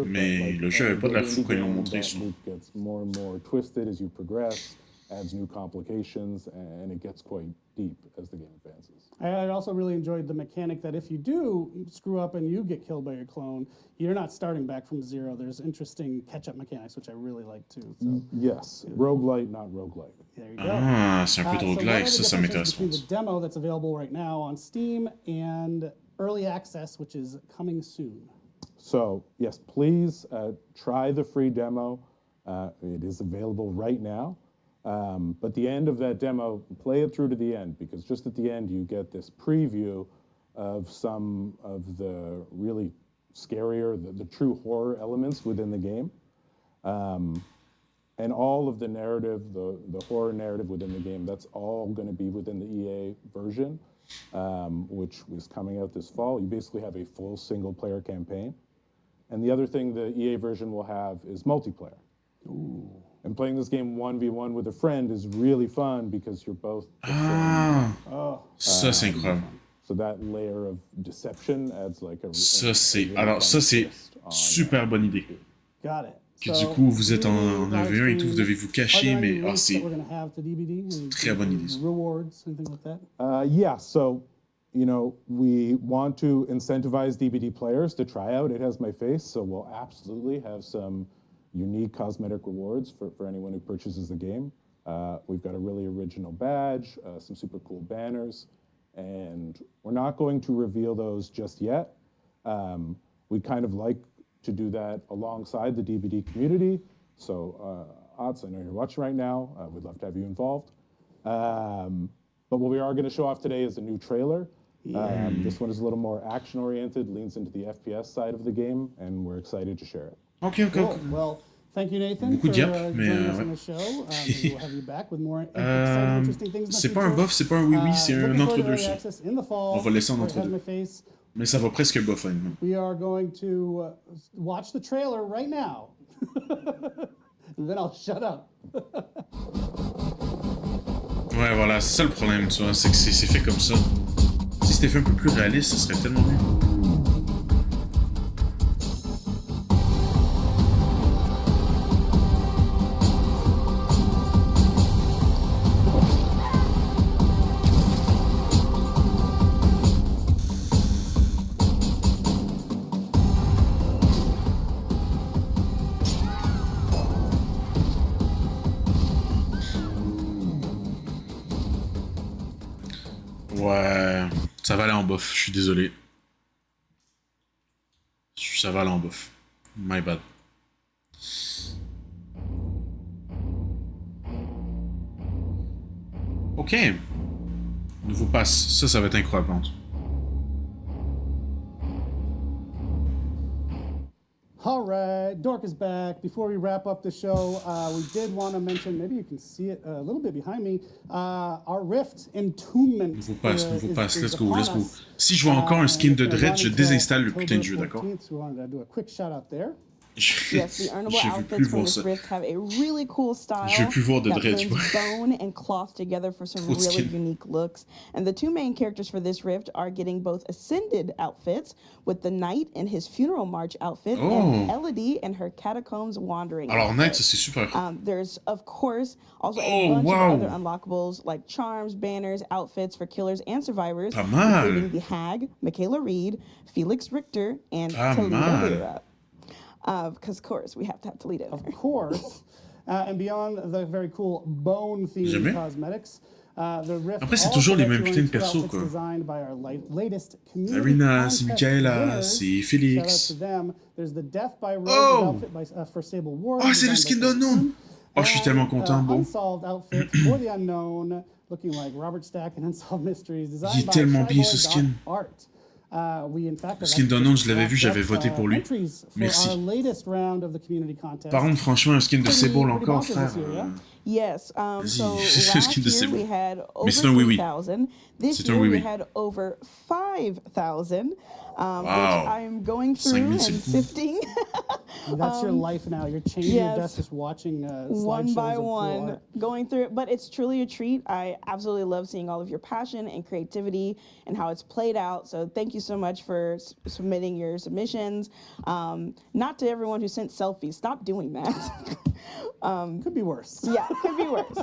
mais le jeu avait pas de la fou quand ils l'ont montré. That loop gets more and more twisted as you progress, adds new complications, and it gets quite deep as the game advances. I also really enjoyed the mechanic that if you do screw up and you get killed by your clone, you're not starting back from zero. There's interesting catch-up mechanics, which I really like too. So Yes, roguelite, not roguelite. there you go. Ah, c'est un peu de So what are roguelike, the ça differences m'intéresse. between the demo that's available right now on Steam and early access, which is coming soon? So yes, please try the free demo. It is available right now. But the end of that demo, play it through to the end, because just at the end you get this preview of some of the really scarier, the true horror elements within the game. And all of the narrative, the horror narrative within the game, that's all going to be within the EA version, which is coming out this fall. You basically have a full single-player campaign. And the other thing the EA version will have is multiplayer. Ooh. And playing this game 1v1 with a friend is really fun because you're both Ah, ça c'est incroyable. so that layer of deception adds like a Ça c'est, really alors ça fun c'est twist on, super bonne idée. Got it. Que du coup vous êtes en AV1 et tout, vous devez vous cacher, mais ah, c'est très bonne idée. Rewards, anything like that? Yeah, so, you know, we want to incentivize DBD players to try out It Has My Face, so we'll absolutely have some unique cosmetic rewards for anyone who purchases the game. We've got a really original badge, some super cool banners, and we're not going to reveal those just yet. We kind of like to do that alongside the DBD community. So, Otz, I know you're watching right now. We'd love to have you involved. But what we are going to show off today is a new trailer. This one is a little more action-oriented, leans into the FPS side of the game, and we're excited to share it. Ok, ok, Cool. ok. Well, thank you, Nathan, Beaucoup for de yep, mais, joining us ouais. on the show. Maybe we'll have you back with more exciting, interesting things in the C'est pas un future. bof, c'est pas un oui-oui, c'est un Looking forward to entre-deux. early ça. access in the fall. On va laisser en for It Has entre-deux. My Face. Mais ça va presque bof, honnêtement. We are going to watch the trailer right now. And then I'll shut up. Ouais, voilà, c'est ça le problème, tu vois, c'est que c'est fait comme ça. Si c'était fait un peu plus réaliste, ce serait tellement mieux. Ouais, ça va aller en bof, je suis désolé. Ça va aller en bof. My bad. Ok. Nouveau pass, ça va être incroyable. par contre. All right, Dork is back. Before we wrap up the show, we did want to mention, maybe you can see it a little bit behind me, our Rift Entombment. Nouveau pass, is let's go, upon let's go. us. Si je vois encore un skin de It's Dredd, je running désinstalle le till putain de jeu, d'accord? October 14th. We wanted to do a quick shout out there. Yes, the earnable Je veux outfits plus from voir this ça. Rift have a really cool style Je veux plus voir de that Dredd, tu blends vois. bone and cloth together for some Trop de really skin. unique looks. And the two main characters for this Rift are getting both Ascended outfits with the Knight in his funeral march outfit and Oh. Elodie in her catacombs wandering Alors, outfit. Knight, ça c'est super cool. There's, of course, also a Oh, bunch wow. of other unlockables like charms, banners, outfits for killers and survivors, Pas mal. including the Hag, Michaela Reed, Felix Richter, and Pas Toledo mal. Vera. Because, of course, we have to have Toledo in Of there. course. And beyond the very cool bone-themed Jamais. cosmetics, the Rift Après, c'est also toujours les lets mêmes you putains de earn two persos, outfits quoi. designed by our latest community Arena, c'est contest Michaela, winners. c'est Shout Félix. out to them. There's the Death by Rose Oh! outfit by, for Sable Ward. Oh, c'est le designed skin by d'Unknown. Kristen. Oh, je suis And, tellement content, bon. Unsolved outfit for the Unknown, looking like Robert Stack and Unsolved Mysteries, designed Il est by tellement bien, ce Shyboy skin. Art. We in fact Le skin d'Unknown, je l'avais vu, j'avais voté pour lui. entries for Merci. our latest round of the community contest. Par contre, franchement, un skin de Pretty- Sable pretty encore, bonkers frère. this year, yeah? Yes. Vas-y, So c'est le skin last de year we Sable. had over c'est un oui-oui. 3,000. This C'est un year we oui-oui. had over 5,000, Wow. which I am going through 5,000, and c'est fou. sifting That's your life now. You're changing yes. your desk just watching one slideshows by of cool one, art. going through it. But it's truly a treat. I absolutely love seeing all of your passion and creativity and how it's played out. So thank you so much for submitting your submissions. Not to everyone who sent selfies. Stop doing that. Could be worse. Yeah, could be worse.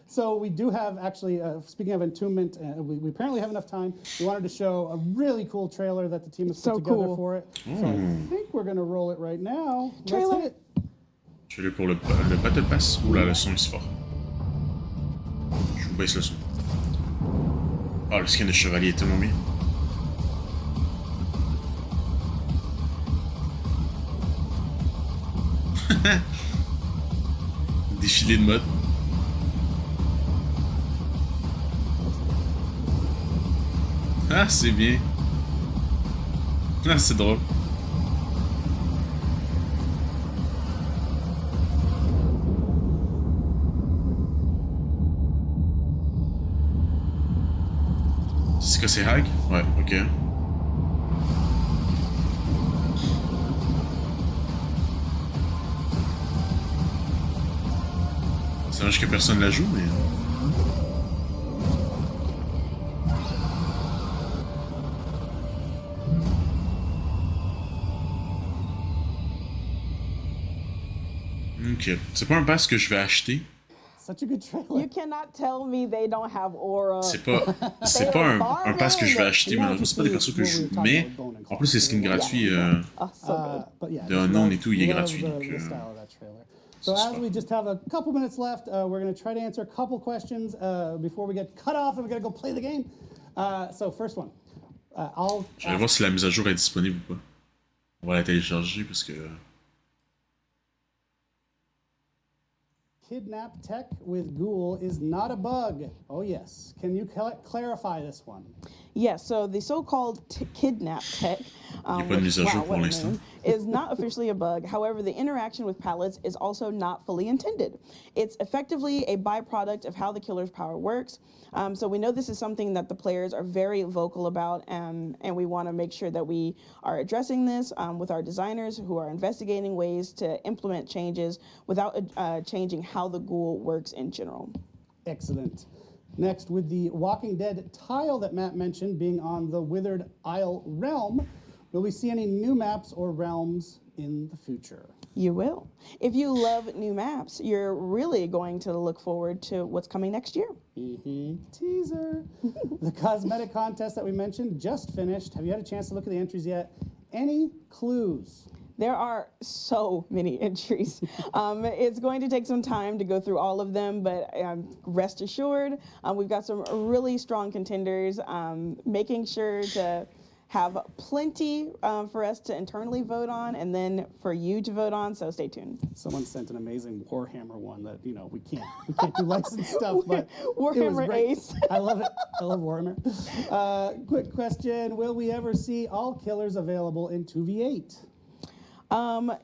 So we do have actually, speaking of Entombment, we apparently have enough time. We wanted to show a really cool trailer that the team has So put together cool. for it. So I think we're going to roll it right now. Trailer. Let's hit it. Je vais pour le Battle Pass. Oula, le son est fort. Je vous baisse le son. Ah, le skin de chevalier est tellement bien. Défilé de mode. Ah, c'est bien. Ah, c'est drôle. C'est que c'est Hag? Ouais, ok. C'est dommage que personne la joue, mais... Ok. C'est pas un pass que je vais acheter. Such a good trailer. You cannot tell me they don't have aura. C'est pas un pass que je vais acheter, malheureusement, c'est pas des persos que je joue. Mais, en plus, c'est skin gratuit Oh, so good. But yeah, de just Unknown love- et tout, il est love gratuit. the- Donc, the style of that trailer. So c'est as super. we just have a couple minutes left, we're going to try to answer a couple questions before we get cut off and we got to go play the game. So first one, I'll je vais voir si la mise à jour est disponible ou pas. On va la télécharger parce que... kidnap tech with Ghoul is not a bug. Oh yes, can you clarify this one? Yes, so the so-called kidnap tech, pas de mise à jour pour what a l'instant. name, is not officially a bug. However, the interaction with pallets is also not fully intended. It's effectively a byproduct of how the killer's power works. So we know this is something that the players are very vocal about, and we want to make sure that we are addressing this with our designers who are investigating ways to implement changes without changing how the ghoul works in general. Excellent. Next, with the Walking Dead tile that Matt mentioned being on the Withered Isle realm, will we see any new maps or realms in the future? You will. If you love new maps, you're really going to look forward to what's coming next year. Teaser. The cosmetic contest that we mentioned just finished. Have you had a chance to look at the entries yet? Any clues? There are so many entries. It's going to take some time to go through all of them, but rest assured, we've got some really strong contenders, making sure to have plenty for us to internally vote on and then for you to vote on, so stay tuned. Someone sent an amazing Warhammer one that, you know, we can't do licensed stuff, but it was Warhammer great. Ace. I love it. I love Warhammer. Quick question, will we ever see all killers available in 2v8?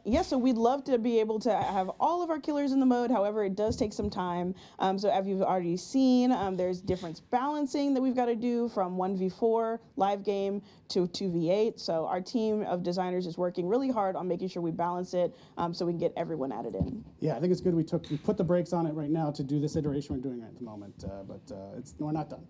Yeah, so we'd love to be able to have all of our killers in the mode. However, it does take some time. So as you've already seen, there's difference balancing that we've got to do from 1v4 live game to 2v8. So our team of designers is working really hard on making sure we balance it so we can get everyone added in. Yeah, I think it's good we put the brakes on it right now to do this iteration we're doing right at the moment, but we're not done.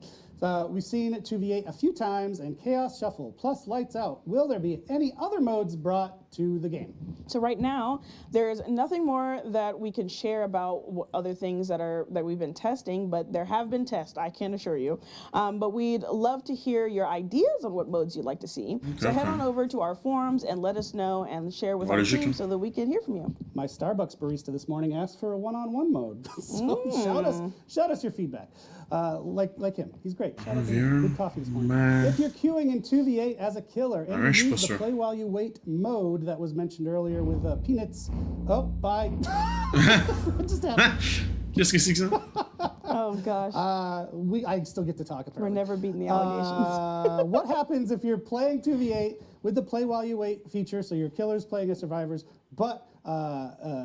We've seen 2v8 a few times and Chaos Shuffle plus Lights Out. Will there be any other modes brought to the game? So right now, there's nothing more that we can share about other things that we've been testing, but there have been tests, I can assure you. But we'd love to hear your ideas on what modes you'd like to see. So head on over to our forums and let us know and share with our team so that we can hear from you. My Starbucks barista this morning asked for a one-on-one mode. So shout us your feedback. Like him, he's great. Shout out to him. Good coffee this morning. If you're queuing in 2v8 as a killer and you use the play while you wait mode that was mentioned earlier with Peanuts. Oh, bye. What just happened? Qu'est-ce que c'est que ça? Oh gosh, I still get to talk apparently. we're never beating the allegations. What happens if you're playing 2v8 with the play while you wait feature, so your killer's playing as survivors, but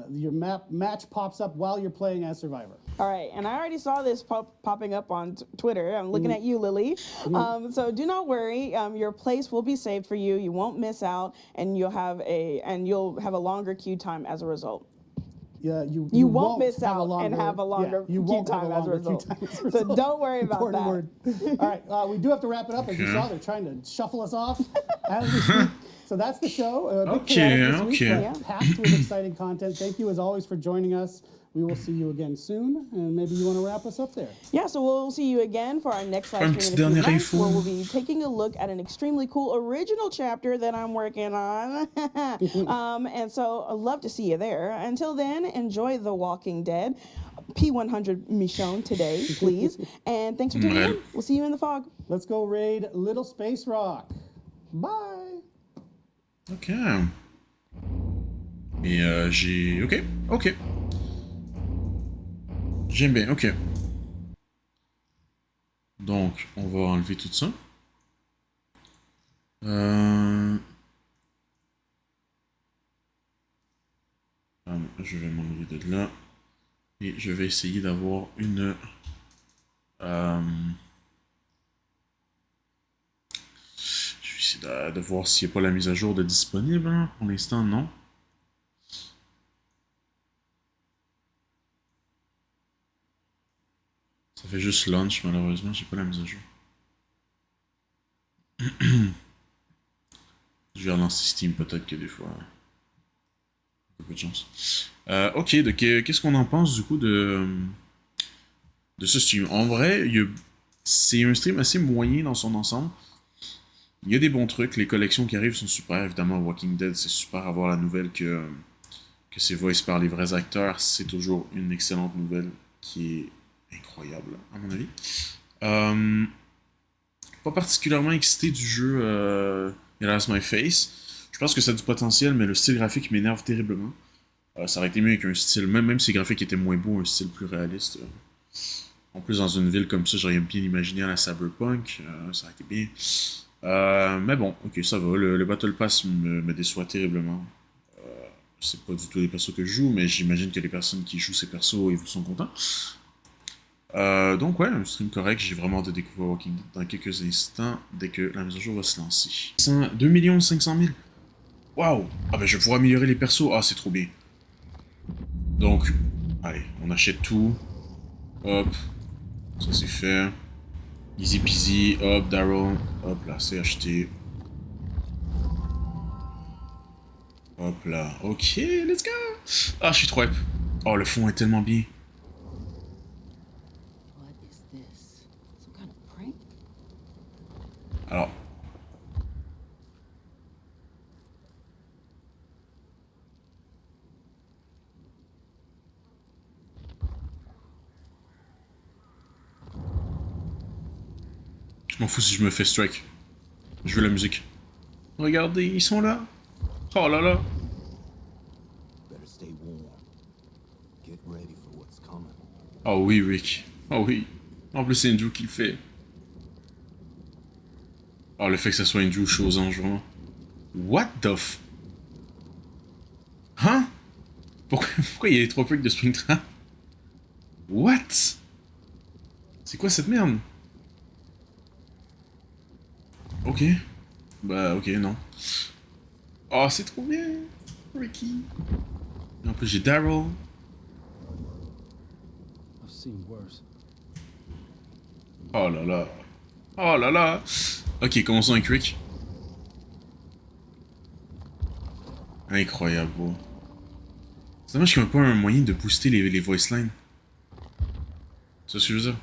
your match pops up while you're playing as survivor? All right, and I already saw this popping up on Twitter. I'm looking at you, Lily. So do not worry. Your place will be saved for you. You won't miss out, and you'll have a longer queue time as as a result. Yeah, you won't miss out and have a longer queue time as a result. So don't worry about Important that. word. All right, we do have to wrap it up. As you saw, they're trying to shuffle us off as we speak. So that's the show. A bit Okay, chaotic this week, okay. but packed with exciting content. Thank you as always for joining us. We will see you again soon, and maybe you want to wrap us up there. Yeah, so we'll see you again for our next live Un stream petit in a few dernier months, info. where we'll be taking a look at an extremely cool original chapter that I'm working on. And so I'd love to see you there. Until then, enjoy The Walking Dead. P100 Michonne today, please. And thanks for tuning in. We'll see you in the fog. Let's go raid Little Space Rock. Bye. Ok. Et j'ai... Ok, ok. J'aime bien, ok. Donc, on va enlever tout ça. Je vais m'enlever de là. Et je vais essayer d'avoir une... Je vais essayer de voir s'il n'y a pas la mise à jour de disponible. Hein. Pour l'instant, non. Ça fait juste launch, malheureusement, j'ai pas la mise à jour. Je vais relancer Steam, peut-être que des fois. Un peu de chance. Ok, donc qu'est-ce qu'on en pense du coup de ce stream? En vrai, c'est un stream assez moyen dans son ensemble. Il y a des bons trucs, les collections qui arrivent sont super. Évidemment, Walking Dead, c'est super avoir la nouvelle que c'est voice par les vrais acteurs. C'est toujours une excellente nouvelle qui est incroyable, à mon avis. Pas particulièrement excité du jeu Erase My Face. Je pense que ça a du potentiel, mais le style graphique m'énerve terriblement. Ça aurait été mieux avec un style, même si les graphiques étaient moins beaux, un style plus réaliste. En plus, dans une ville comme ça, j'aurais bien imaginé à la Cyberpunk. Ça aurait été bien. Mais bon, ok, ça va. Le Battle Pass me déçoit terriblement. C'est pas du tout les persos que je joue, mais j'imagine que les personnes qui jouent ces persos, ils sont contents. Donc ouais, un stream correct, j'ai vraiment hâte de découvrir Walking Dead dans quelques instants, dès que la mise à jour va se lancer. 2 500 000. Waouh! Ah ben je vais pouvoir améliorer les persos, ah c'est trop bien. Donc, allez, on achète tout. Hop, ça c'est fait. Easy peasy, hop, Daryl, hop là, c'est acheté. Hop là, ok, let's go! Ah, je suis trop hype. Oh, le fond est tellement bien. Alors. Je m'en fous si je me fais strike. Je veux la musique. Regardez, ils sont là. Oh là là. Oh oui, Rick. Oh oui. En plus, c'est Andrew qui le fait. Oh, le fait que ça soit Andrew, je suis aux anges, vraiment. What the f... Hein? Pourquoi il y a les tropiques de Springtrap? What? C'est quoi cette merde? Ok. Bah, ok, non. Oh, c'est trop bien, Ricky. En plus, j'ai Daryl. Oh là là. Oh là là. Ok, commençons avec Rick. Incroyable, bro. C'est dommage qu'il n'y a pas un moyen de booster les voice lines. C'est ce que je veux dire.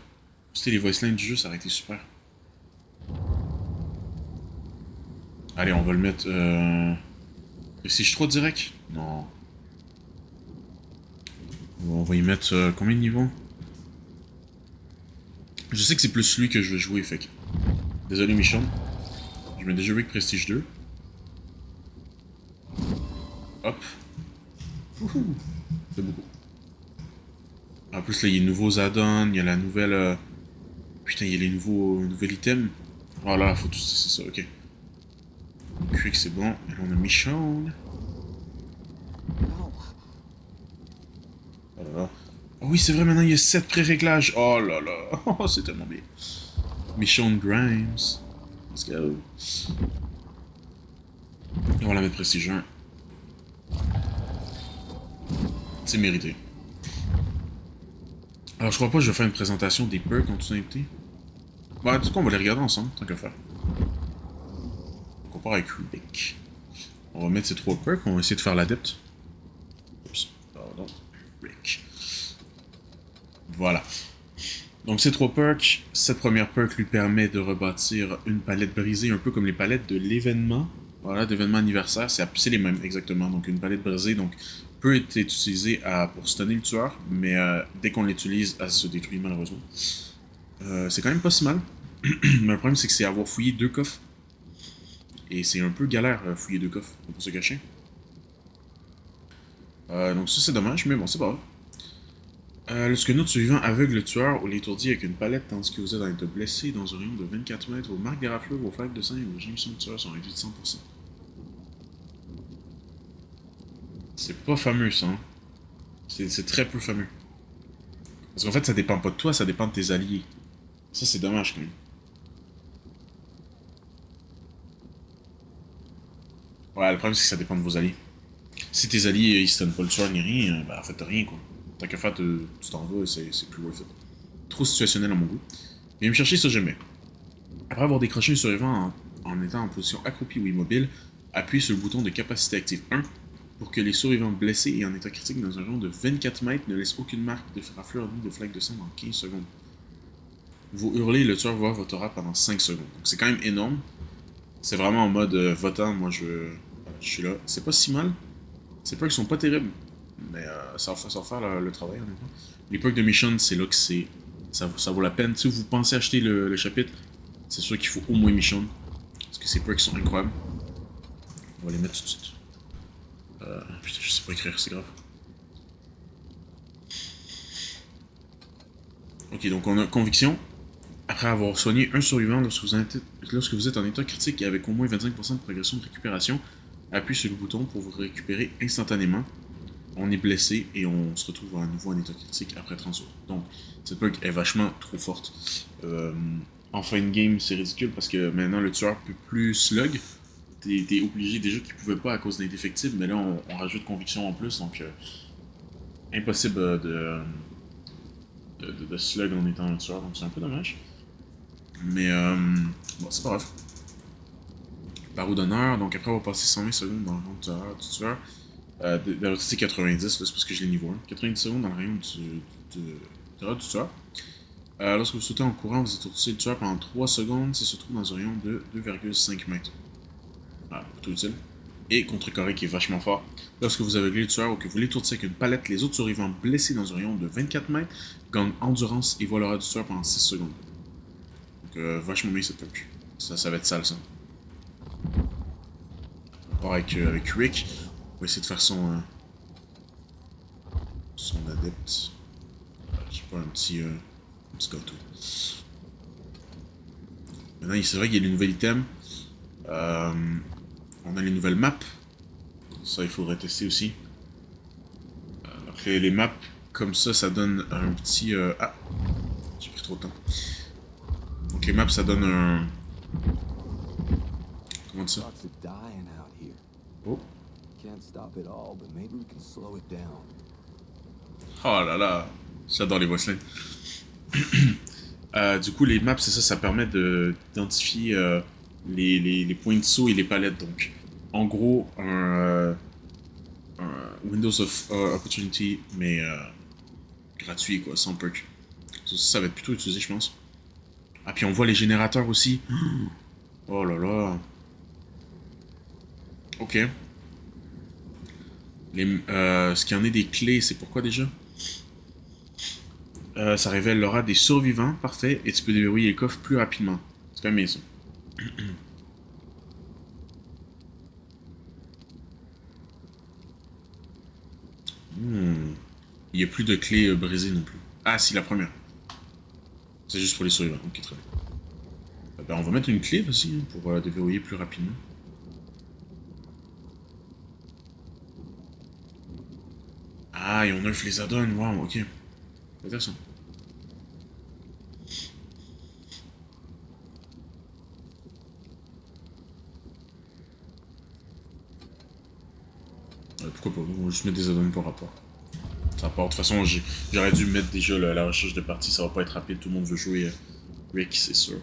Booster les voice lines du jeu, ça aurait été super. Allez, on va le mettre... Si je suis trop direct? Non. On va y mettre combien de niveaux? Je sais que c'est plus lui que je veux jouer, fait que... Désolé, Michonne. Je mets déjà Rick Prestige 2. Hop. C'est beaucoup. En plus, là, il y a les nouveaux add-ons, il y a la nouvelle... Putain, il y a les nouveaux items. Oh là, faut tout... C'est ça, ok. Rick, c'est bon. Et là, on a Michonne. Oh là là. Oh oui, c'est vrai, maintenant, il y a 7 pré-réglages. Oh là là. Oh, c'est tellement bien. Michonne Grimes. Let's go. Et on va la mettre prestige 1. C'est mérité. Alors, je crois pas que je vais faire une présentation des perks en toute honnêteté. Bah, en tout cas, on va les regarder ensemble, tant qu'à faire. On compare avec Rick. On va mettre ces 3 perks, on va essayer de faire l'adepte. Oups, pardon. Rick. Voilà. Donc ces 3 perks, cette première perk lui permet de rebâtir une palette brisée, un peu comme les palettes de l'événement. Voilà, d'événement anniversaire, c'est les mêmes exactement. Donc une palette brisée, donc peut être utilisée pour stunner le tueur, mais dès qu'on l'utilise, elle se détruit malheureusement. C'est quand même pas si mal. Mais le problème c'est que c'est avoir fouillé 2 coffres. Et c'est un peu galère fouiller 2 coffres, pour se cacher. Donc ça c'est dommage, mais bon c'est pas grave. Lorsque notre survivant aveugle le tueur ou l'étourdit avec une palette tandis que vous êtes en état blessé dans un rayon de 24 mètres, vos marques de raflure, vos flaques de sang et vos gémissements de tueur sont réduits de 100%. C'est pas fameux ça, hein. C'est très peu fameux. Parce qu'en fait ça dépend pas de toi, ça dépend de tes alliés. Ça c'est dommage quand même. Ouais, le problème c'est que ça dépend de vos alliés. Si tes alliés ils stunnent pas le tueur ni rien, bah faites rien quoi. Tant qu'à faire, tu t'en vas et c'est plus worth it. Trop situationnel à mon goût. Viens me chercher ça jamais. Après avoir décroché un survivant en étant en position accroupie ou immobile, appuyez sur le bouton de capacité active 1 pour que les survivants blessés et en état critique dans un rayon de 24 mètres ne laissent aucune marque de raflure ni de flaque de sang dans 15 secondes. Vous hurlez et le tueur voit votre aura pendant 5 secondes. Donc c'est quand même énorme. C'est vraiment en mode votant, moi je suis là. C'est pas si mal. Ces perks sont pas terribles. Mais ça va faire le travail honnêtement. Les perks de mission, c'est là que ça vaut la peine. Si vous pensez acheter le chapitre, c'est sûr qu'il faut au moins mission. Parce que ces perks sont incroyables. On va les mettre tout de suite. Putain, je sais pas écrire, c'est grave. Ok, donc on a conviction. Après avoir soigné un survivant lorsque vous êtes en état critique et avec au moins 25% de progression de récupération, appuyez sur le bouton pour vous récupérer instantanément. On est blessé et on se retrouve à nouveau en état critique après 30 secondes. Donc, cette perk est vachement trop forte. En fin de game, c'est ridicule parce que maintenant le tueur peut plus slug. T'es obligé déjà qu'il pouvait pas à cause d'un défectible, mais là on rajoute conviction en plus, donc impossible de slug en étant un tueur, donc c'est un peu dommage. Mais bon, c'est pas grave. Barreau d'honneur, donc après avoir passé 120 secondes dans le rayon du tueur. D'abord c'est 90, là, c'est parce que je l'ai niveau 1. 90 secondes dans le rayon du tueur. Lorsque vous sautez en courant, vous étourdissez le tueur pendant 3 secondes s'il se trouve dans un rayon de 2,5 mètres. Voilà, plutôt utile. Et contrecarré qui est vachement fort. Lorsque vous aveuglez le tueur ou que vous l'étourdissez avec une palette, les autres survivants blessés dans un rayon de 24 mètres gagnent endurance et voient l'aura du tueur pendant 6 secondes. Donc vachement bien cette perk. Ça va être sale ça. On part avec Rick. On va essayer de faire son adepte. Je sais pas, un petit gâteau. Maintenant, c'est vrai qu'il y a les nouveaux items. On a les nouvelles maps. Ça, il faudrait tester aussi. Donc, les maps, comme ça donne un petit... Ah! J'ai pris trop de temps. Donc, les maps, ça donne un... Comment dire ça? Oh! Oh là là! J'adore les voicelines. Du coup, les maps, c'est ça, ça permet d'identifier les points de saut et les palettes. Donc, en gros, un Windows of Opportunity, mais gratuit, quoi, sans perk. Ça va être plutôt utilisé, je pense. Ah, puis on voit les générateurs aussi. Oh là là. Ok. Ce qu'il y en a des clés, c'est pourquoi déjà? Ça révèle l'aura des survivants, parfait, et tu peux déverrouiller les coffres plus rapidement. C'est quand même bien ça. Il n'y a plus de clés brisées non plus. Ah si, la première. C'est juste pour les survivants, ok, très bien. Ben, on va mettre une clé aussi, hein, pour déverrouiller plus rapidement. Ah, et on nerf les add-ons, wow, ok. Intéressant. Pourquoi pas, on va juste mettre des add-ons par rapport. Ça part. De toute façon, j'aurais dû mettre déjà la recherche de partie, ça va pas être rapide, tout le monde veut jouer Rick, c'est sûr.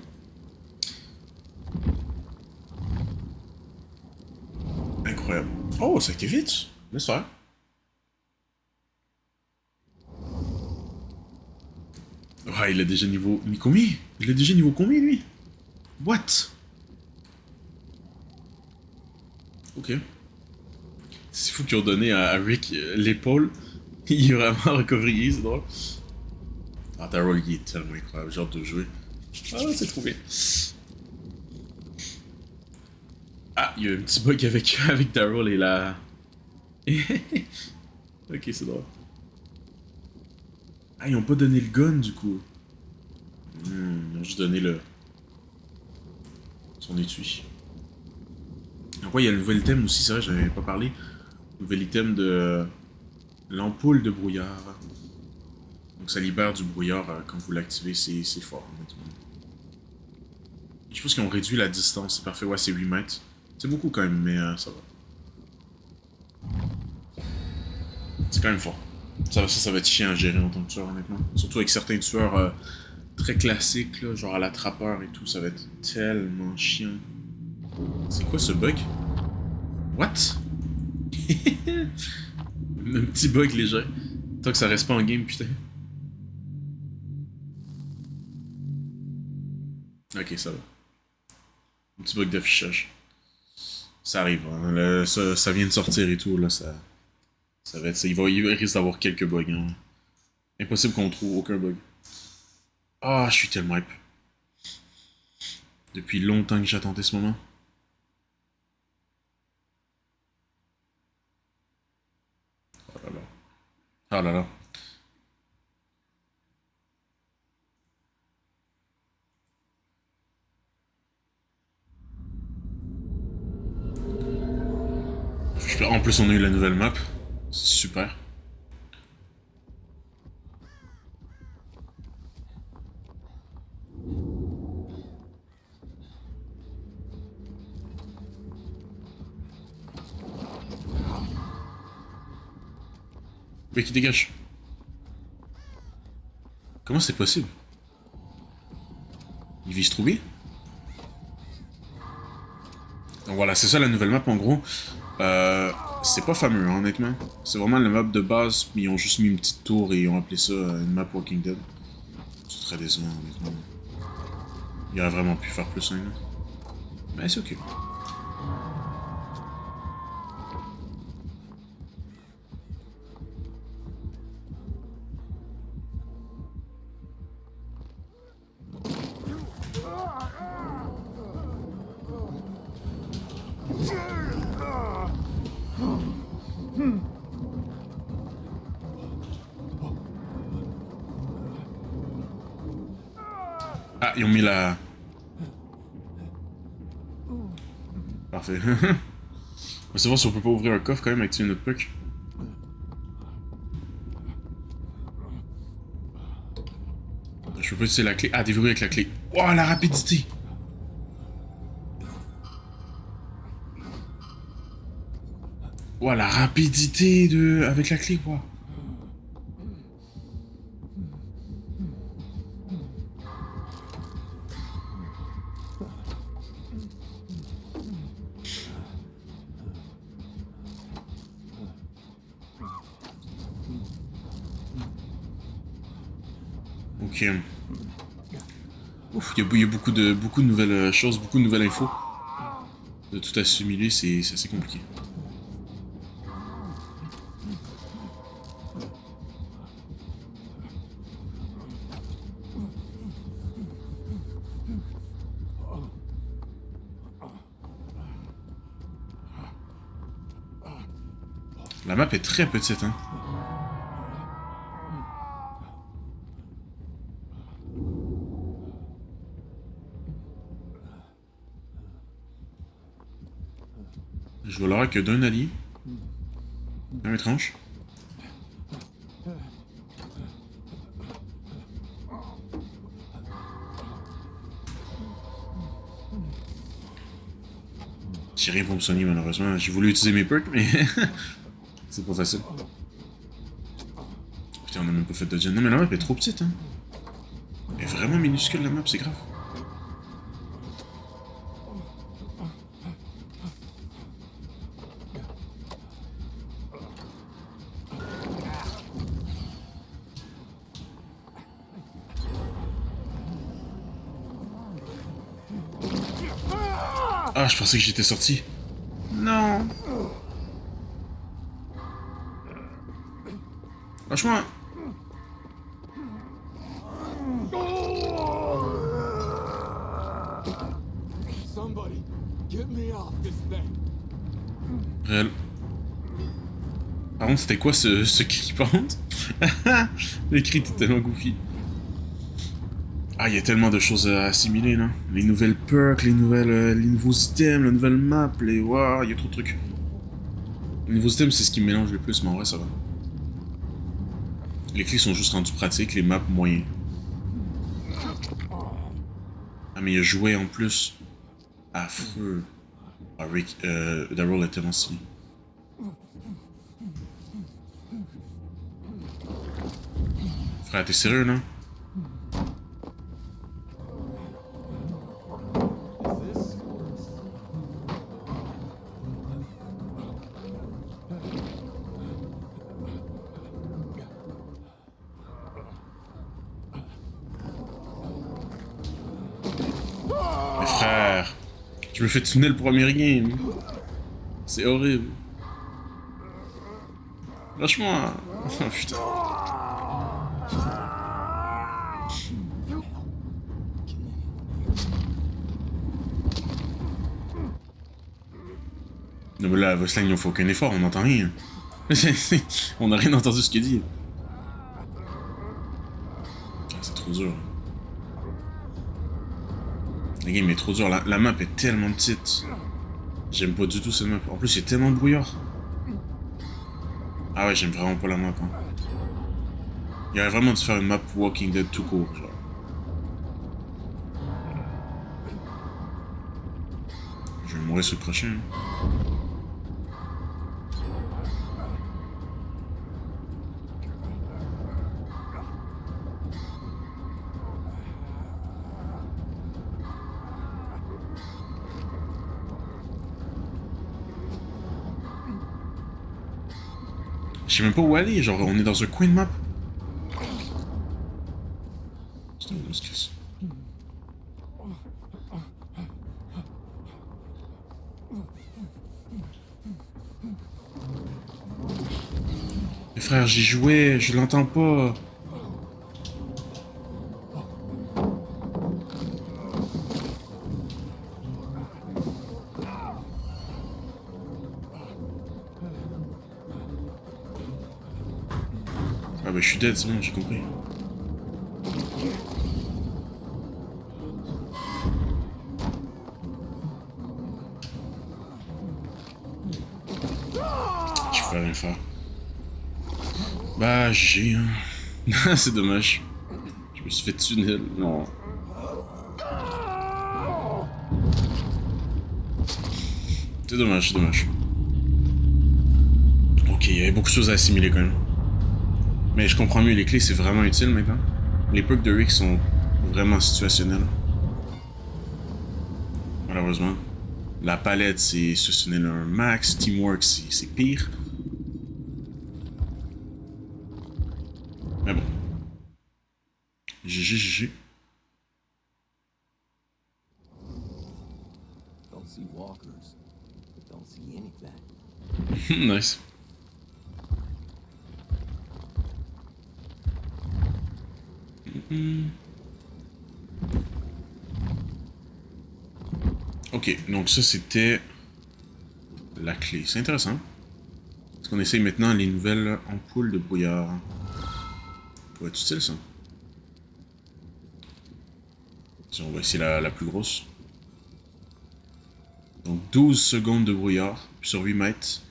Incroyable. Oh, ça a été vite. Laisse faire. Ouais, il a déjà niveau... Mais combien? Il a déjà niveau combien, lui? What? Ok. C'est fou qu'ils ont donné à Rick l'épaule. Il est vraiment recovery, c'est drôle. Ah, Daryl, il est tellement incroyable, j'ai hâte de jouer. Ah, c'est trouvé. Ah, il y a un petit bug avec Daryl et la... Ok, c'est drôle. Ah, ils ont pas donné le gun, du coup. Ils ont juste donné le... son étui. Donc ouais, il y a le nouvel item aussi, c'est vrai, j'avais pas parlé. Nouvel item de... l'ampoule de brouillard. Donc ça libère du brouillard quand vous l'activez, c'est fort, honnêtement. Je pense qu'ils ont réduit la distance, c'est parfait. Ouais, c'est 8 mètres. C'est beaucoup quand même, mais ça va. C'est quand même fort. Ça va être chiant à gérer en tant que tueur, honnêtement. Surtout avec certains tueurs très classiques, là, genre à l'attrapeur et tout, ça va être tellement chiant. C'est quoi ce bug? What? Un petit bug léger. Tant que ça reste pas en game, putain. Ok, ça va. Un petit bug d'affichage. Ça arrive, hein. Là, ça vient de sortir et tout, là, ça va être ça. Il risque d'avoir quelques bugs, hein. Impossible qu'on trouve aucun bug. Ah, je suis tellement hype. Depuis longtemps que j'attendais ce moment. Oh là là. Oh là là. En plus, on a eu la nouvelle map. C'est super. Mais qui dégage. Comment c'est possible? Il vise trouver? Donc voilà, c'est ça la nouvelle map en gros. C'est pas fameux, hein, honnêtement. C'est vraiment la map de base, mais ils ont juste mis une petite tour et ils ont appelé ça une map Walking Dead. C'est très décevant, honnêtement. Il aurait vraiment pu faire plus, hein, là. Mais c'est ok. Ah, ils ont mis la... Parfait. On va savoir si on peut pas ouvrir un coffre quand même avec notre puck. Je peux pas utiliser la clé. Ah, déverrouiller avec la clé. Oh, la rapidité! Oh, la rapidité de... avec la clé, quoi. Ok. Ouf, il y a beaucoup de nouvelles choses, beaucoup de nouvelles infos. De tout assimiler, c'est assez compliqué. La map est très petite, hein. Je vois l'aura que d'un allié. Même étrange. J'ai rien pour me soigner malheureusement. J'ai voulu utiliser mes perks, mais c'est pas facile. Putain, on a même pas fait de gen. Non, mais la map est trop petite, hein. Elle est vraiment minuscule, la map, c'est grave. Ah, je pensais que j'étais sorti. Non. Franchement. Somebody, get me off this thing. Réel. Par contre, c'était quoi ce cri, par contre? Le cri était tellement goofy. Ah, il y a tellement de choses à assimiler, là. Les nouvelles perks, les nouveaux items, la nouvelle map, les... Waouh, il y a trop de trucs. Les nouveaux items, c'est ce qui me mélange le plus, mais en vrai, ça va. Les clés sont juste rendus pratiques, les maps moyens. Ah, mais il y a joué en plus. Affreux. Ah, Rick, Daryl est tellement stylé. Frère, t'es sérieux, là? Mais frère, je me fais tunnel le premier game. C'est horrible. Franchement. Oh putain. Non mais là, Voslang, il ne fait aucun effort, on n'entend rien. On n'a rien entendu ce qu'il dit. Ah, c'est trop dur. La game est trop dure, la map est tellement petite. J'aime pas du tout cette map. En plus, c'est tellement brouillard. Ah ouais, j'aime vraiment pas la map. Hein. Il y aurait vraiment dû faire une map Walking Dead tout court, genre. Je vais mourir sur le prochain. Je sais même pas où aller, genre on est dans un coin de map. C'est une grosse crise. Mais frère, j'y jouais, je l'entends pas. Ah bah je suis dead, c'est bon, j'ai compris. Je peux rien faire. Bah j'ai hein. C'est dommage. Je me suis fait tunnel, non. C'est dommage, c'est dommage. Ok, il y avait beaucoup de choses à assimiler quand même. Mais je comprends mieux, les clés c'est vraiment utile maintenant. Les perks de Rick sont vraiment situationnels. Malheureusement. La palette c'est situationnel un max, Teamwork c'est pire. Mais bon. GG, GG. Don't see walkers, but don't see anything. Nice. Ok, donc ça c'était la clé. C'est intéressant. Parce qu'on essaye maintenant les nouvelles ampoules de brouillard. Pour être utile ça. Si on va essayer la plus grosse. Donc 12 secondes de brouillard sur 8 mètres.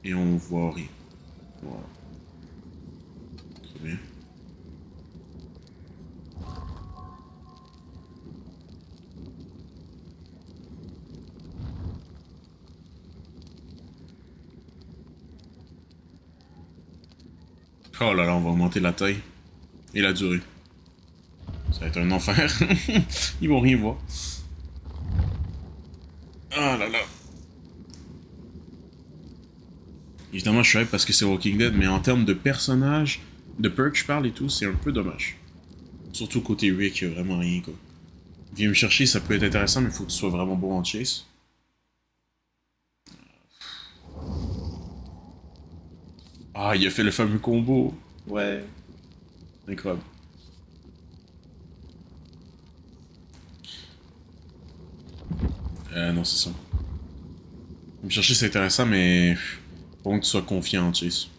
Et on voit rien. Voilà. Très bien. Oh là là, on va augmenter la taille et la durée. Ça va être un enfer. Ils vont rien voir. Ah là là. Évidemment, je suis hype parce que c'est Walking Dead, mais en termes de personnages, de perks, je parle et tout, c'est un peu dommage. Surtout côté Rick, il y a vraiment rien, quoi. Viens me chercher, ça peut être intéressant, mais il faut que tu sois vraiment bon en chase. Ah, il a fait le fameux combo. Ouais. Incroyable. Non, c'est ça. Me chercher, c'est intéressant, mais... Faut que tu sois confiant en Chase.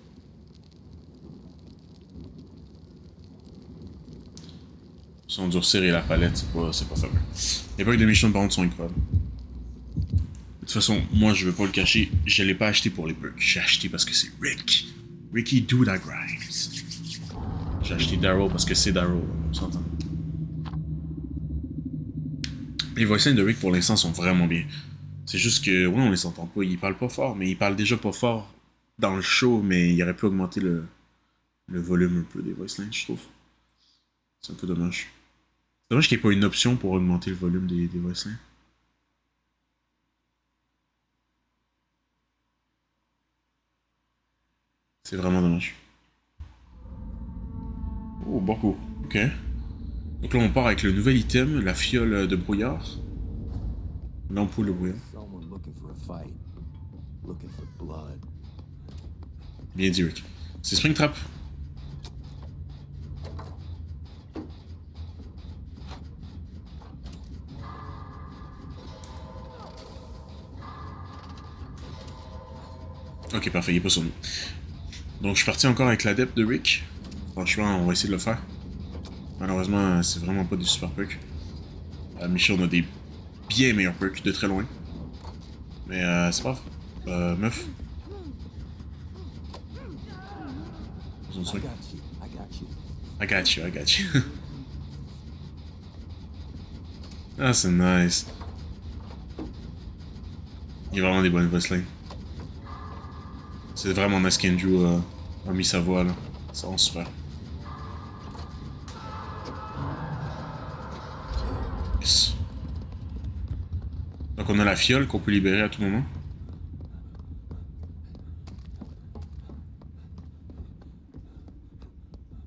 Si on durcir et la palette, c'est pas fameux. Les bugs de Mission par contre sont incroyables. De toute façon, moi je veux pas le cacher, je l'ai pas acheté pour les bugs. J'ai acheté parce que c'est Rick. Ricky do that Grimes. J'ai acheté Darrow parce que c'est Darrow, on s'entend. Les voice lines de Rick pour l'instant sont vraiment bien. C'est juste que, ouais, on les entend pas, il parle pas fort, mais il parle déjà pas fort dans le show, mais il aurait pu augmenter le volume un peu des voice lines, je trouve. C'est un peu dommage. C'est dommage qu'il n'y ait pas une option pour augmenter le volume des voice lines. C'est vraiment dommage. Oh, beaucoup. Ok. Donc là, on part avec le nouvel item, la fiole de brouillard. L'ampoule de brouillard. Someone looking for a fight. Looking for blood. Bien dit, Rick. C'est Springtrap. Ok, parfait, il est pas sur nous. Donc, je suis parti encore avec l'adepte de Rick. Franchement, on va essayer de le faire. Malheureusement, c'est vraiment pas des super perks. Michel, on a des bien meilleurs perks de très loin. Mais c'est pas grave. Meuf. I got you. I got you. I got you, I got you. Ah, c'est nice. Il y a vraiment des bonnes voice lines. C'est vraiment nice qu'Andrew a mis sa voix là. Ça rend super. Yes. Donc on a la fiole qu'on peut libérer à tout moment.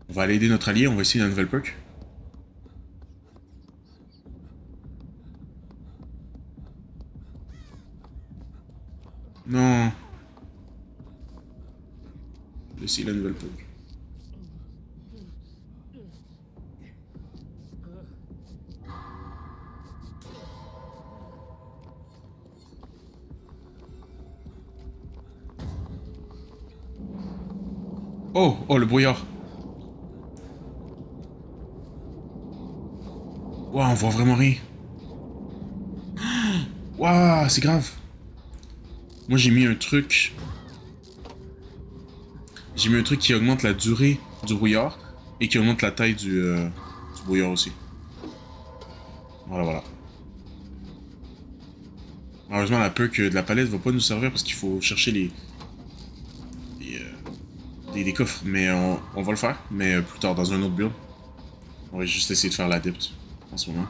On va aller aider notre allié, on va essayer la nouvelle perk. Non. Je vais essayer la nouvelle perk. Oh, oh, le brouillard. Waouh, on voit vraiment rien. Waouh, c'est grave. Moi, j'ai mis un truc. J'ai mis un truc qui augmente la durée du brouillard et qui augmente la taille du brouillard aussi. Voilà, voilà. Malheureusement, la perk de la palette va pas nous servir parce qu'il faut chercher des coffres, mais on va le faire, mais plus tard dans un autre build. On va juste essayer de faire l'adepte en ce moment.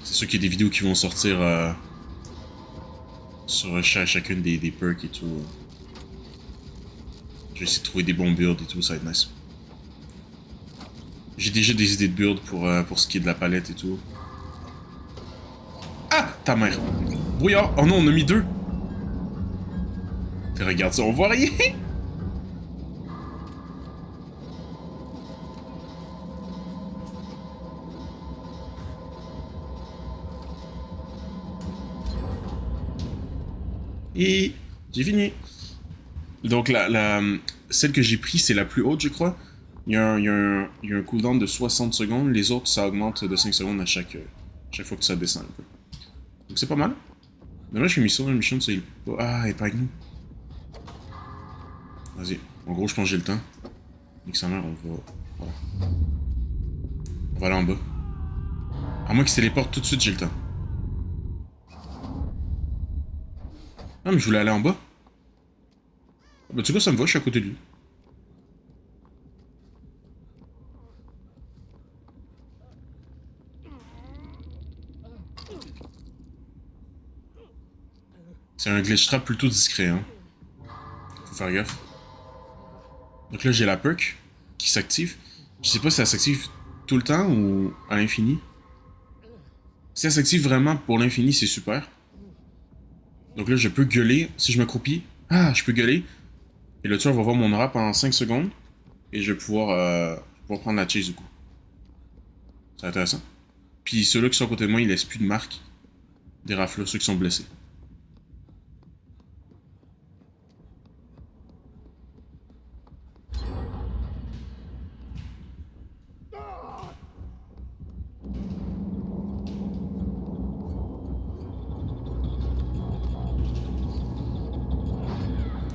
C'est sûr qu'il y a des vidéos qui vont sortir sur chacune des perks et tout. Je vais essayer de trouver des bons builds et tout, ça va être nice. J'ai déjà des idées de build pour ce qui est de la palette et tout. Ah! Ta mère! Brouillard! Oh non, on a mis deux! Regarde ça, on voit rien! Et j'ai fini. Donc celle que j'ai pris, c'est la plus haute, je crois. Il y a un cooldown de 60 secondes. Les autres, ça augmente de 5 secondes à chaque fois que ça descend un peu. Donc c'est pas mal. Dommage que Mission, c'est pas... Ah, elle est pas avec nous. Vas-y. En gros, je pense que j'ai le temps. Nique sa mère, on va... Voilà. On va aller en bas. À moins qu'il se téléporte tout de suite, j'ai le temps. Ah, mais je voulais aller en bas. Bah, tu sais quoi, ça me va, je suis à côté de lui. C'est un glitch trap plutôt discret, hein. Faut faire gaffe. Donc là, j'ai la perk qui s'active. Je sais pas si ça s'active tout le temps ou à l'infini. Si elle s'active vraiment pour l'infini, c'est super. Donc là, je peux gueuler. Si je m'accroupis, je peux gueuler. Et le tueur va voir mon aura pendant 5 secondes. Et je vais pouvoir prendre la chase du coup. C'est intéressant. Puis ceux-là qui sont à côté de moi, ils laissent plus de marques des rafleurs, ceux qui sont blessés.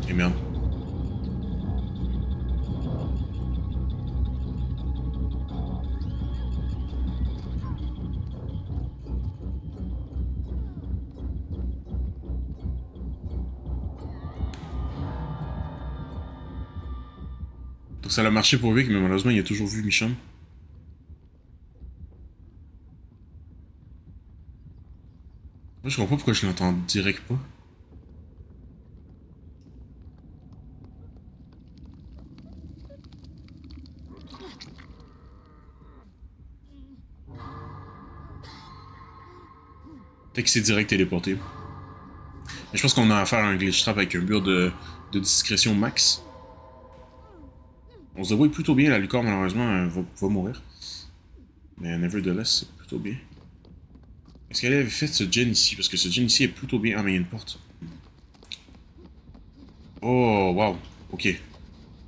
Et merde. Donc ça a marché pour Rick, mais malheureusement il a toujours vu Michonne. Moi je comprends pas pourquoi je l'entends direct pas. Peut-être que c'est direct téléporté. Mais je pense qu'on a affaire à un glitch trap avec un mur de discrétion max. On se débrouille plutôt bien, la Lucor malheureusement va mourir. Mais nevertheless, c'est plutôt bien. Est-ce qu'elle avait fait ce gen ici? Parce que ce gen ici est plutôt bien. Ah mais il y a une porte. Oh wow, ok.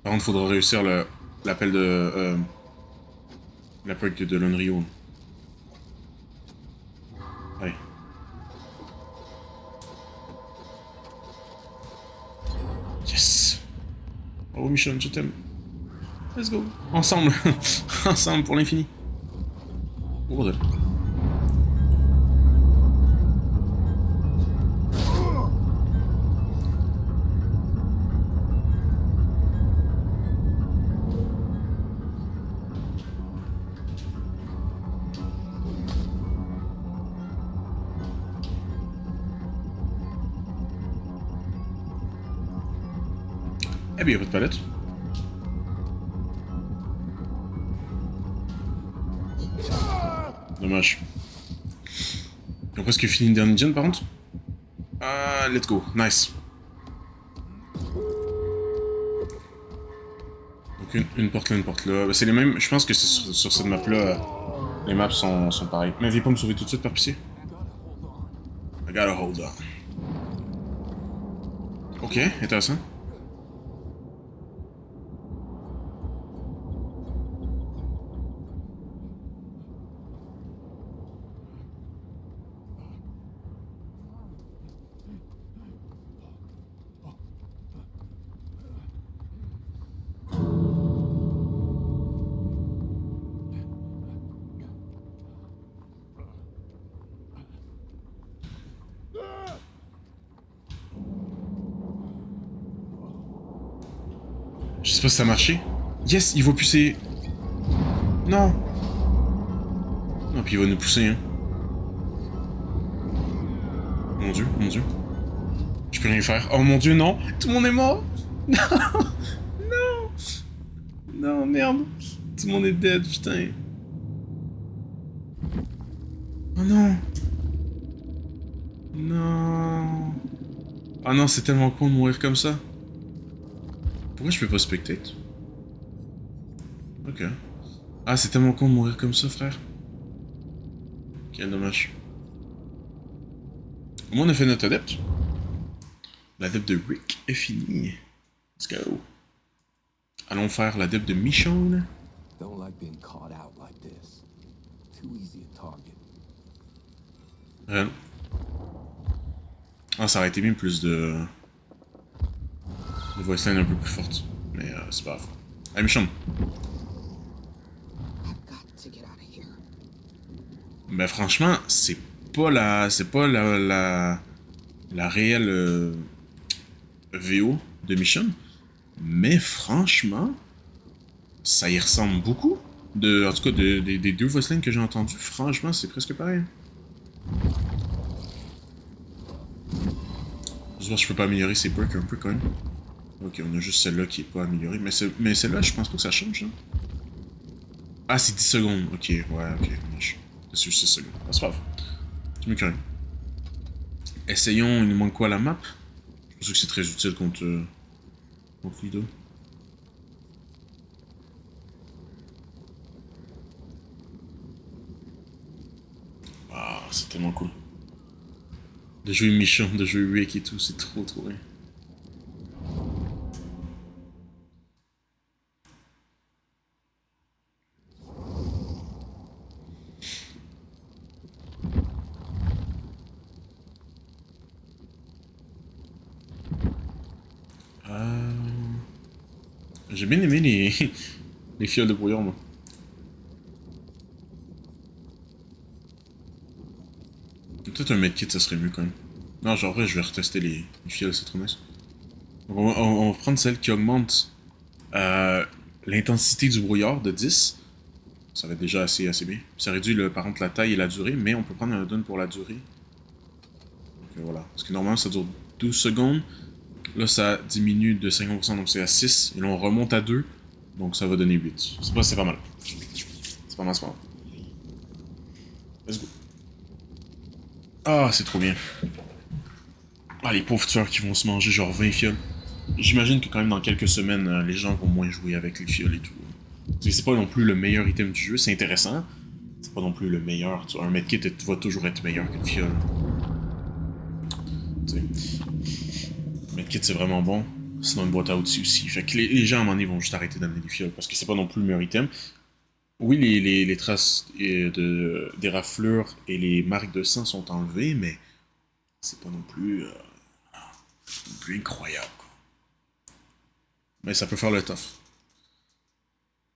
Par contre, il faudra réussir l'appel de... la perk de l'Unreal. Allez. Yes! Oh Michonne, je t'aime. Let's go. Ensemble. Ensemble pour l'infini. Oh bordel. Eh bien, il y a pas de palette. Dommage. Ils ont presque fini dernier gen par contre. Ah, let's go. Nice. Donc une porte là, une porte là. Bah, c'est les mêmes. Je pense que c'est sur cette map là. Les maps sont pareilles. Mais viens pas me sauver tout de suite par pitié. I gotta hold on. Ok, intéressant. Je sais pas si ça a marché. Yes, il va pousser. Non. Non, puis il va nous pousser, hein. Mon dieu, mon dieu. Je peux rien faire. Oh mon dieu, non. Tout le monde est mort. Non. Non. Non, merde. Tout le monde est dead, putain. Oh non. Non. Ah non, c'est tellement con de mourir comme ça. Pourquoi je peux pas spectate? Ok. Ah, c'est tellement con de mourir comme ça, frère. Quel dommage. Au moins, on a fait notre adepte. L'adepte de Rick est fini. Let's go. Allons faire l'adepte de Michonne. Don't like being caught out like this. Too easy a target. Rien. Ah, ça aurait été bien plus de voice line un peu plus forte. Mais c'est pas grave. Allez, Michonne. Ben franchement, c'est pas la réelle VO de Michonne, mais franchement, ça y ressemble beaucoup. En tout cas, des deux voice lines que j'ai entendues, franchement, c'est presque pareil. Je vois si je peux pas améliorer ces perks un peu quand même. Ok, on a juste celle-là qui est pas améliorée, mais celle-là, je pense pas que ça change. Hein. Ah, c'est 10 secondes. Ok, ouais, ok. C'est juste 6 secondes. Ah, c'est pas grave. C'est mieux que rien. Essayons, il nous manque quoi la map? Je pense que c'est très utile contre Lido. Ah, c'est tellement cool. De jouer Michonne, de jouer Rick et tout, c'est trop bien. J'ai bien aimé les fioles de brouillard, moi. Peut-être un medkit, ça serait mieux quand même. Non, genre, vrai, je vais retester les fioles, c'est trop nice. Donc, on va prendre celle qui augmente l'intensité du brouillard de 10. Ça va être déjà assez bien. Ça réduit, par contre, la taille et la durée, mais on peut prendre un add-on pour la durée. Donc voilà. Parce que normalement, ça dure 12 secondes. Là, ça diminue de 50%, donc c'est à 6. Et là, on remonte à 2. Donc ça va donner 8. C'est pas mal. C'est pas mal. Let's go. Ah, c'est trop bien. Ah, les pauvres tueurs qui vont se manger genre 20 fioles. J'imagine que quand même dans quelques semaines, les gens vont moins jouer avec les fioles et tout. C'est pas non plus le meilleur item du jeu, c'est intéressant. C'est pas non plus le meilleur. Un medkit va toujours être meilleur qu'une fiole. Medkit c'est vraiment bon. Sinon une boîte à outils aussi. Fait que les gens à un moment donné vont juste arrêter d'amener des fioles parce que c'est pas non plus le meilleur item. Oui, les traces des raflures et les marques de sang sont enlevées, mais c'est pas non plus incroyable, quoi. Mais ça peut faire le tough.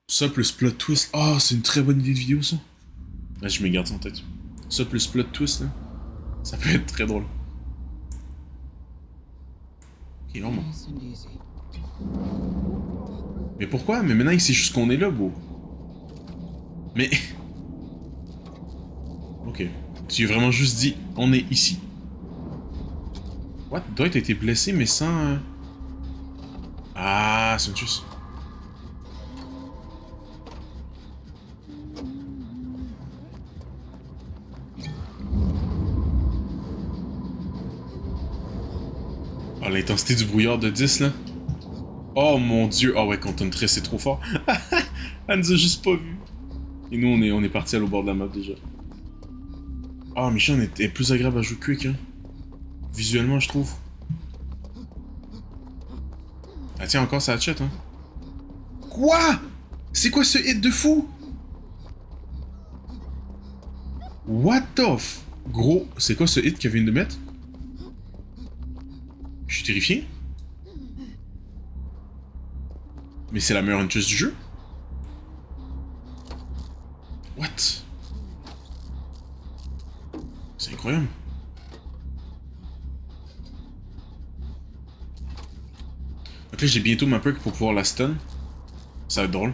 Ça plus plot twist. Ah, oh, c'est une très bonne idée de vidéo, ça. Ouais, je me garde ça en tête. Ça plus plot twist, là. Ça peut être très drôle. Ok, vraiment. Mais pourquoi? Mais maintenant, il sait juste qu'on est là, beau. Mais... Ok. Tu as vraiment juste dit, on est ici. What? Dwight a été blessé, mais sans... Ah, c'est juste... Ah, l'intensité du brouillard de 10, là. Oh mon dieu. Ah ouais, quand on Tress, c'est trop fort. Elle nous a juste pas vu. Et nous, on est partis à l'au bord de la map, déjà. Ah, Michonne est plus agréable à jouer quick, hein. Visuellement, je trouve. Ah tiens, encore ça hatchet, hein. Quoi? C'est quoi ce hit de fou? What the f... Gros, c'est quoi ce hit qu'elle vient de mettre? Je suis terrifié. Mais c'est la meilleure huntress du jeu? What? C'est incroyable. Donc là, j'ai bientôt ma perk pour pouvoir la stun. Ça va être drôle.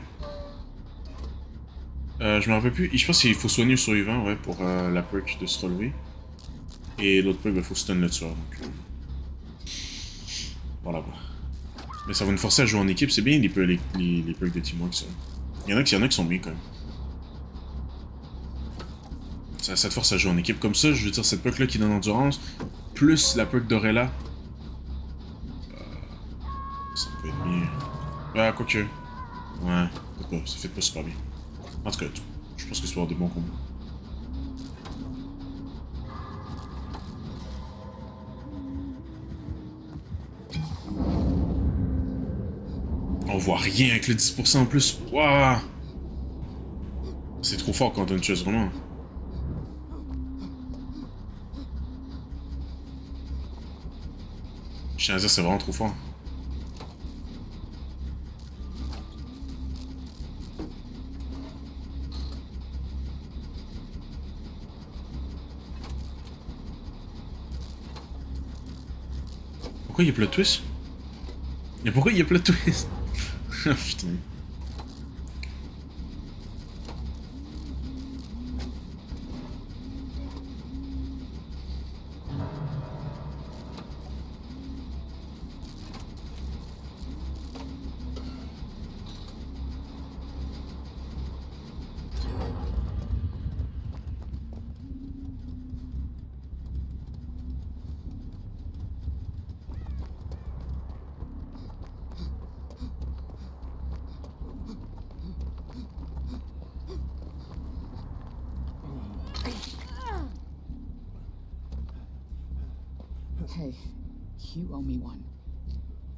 Je me rappelle plus. Je pense qu'il faut soigner le survivant, ouais, pour la perk de se relever. Et l'autre perk, il faut stun le tueur. Donc, voilà quoi. Mais ça va nous forcer à jouer en équipe. C'est bien les perks de teamwork, ça. Il y en a qui sont bien quand même. Ça te force à jouer en équipe. Comme ça, je veux dire, cette perk là qui donne endurance, plus la perk d'Orella. Ça peut être bien. Ah, quoique. Ouais, peut-être pas. Ça fait pas super bien. En tout cas, je pense que c'est pour avoir des bons combos. On voit rien avec le 10% en plus. Waouh! C'est trop fort quand on une chose, vraiment. Je tiens à dire, c'est vraiment trop fort. Pourquoi il y a plot twist? Mais pourquoi il y a plot twist? Ah putain. Hey, you owe me one.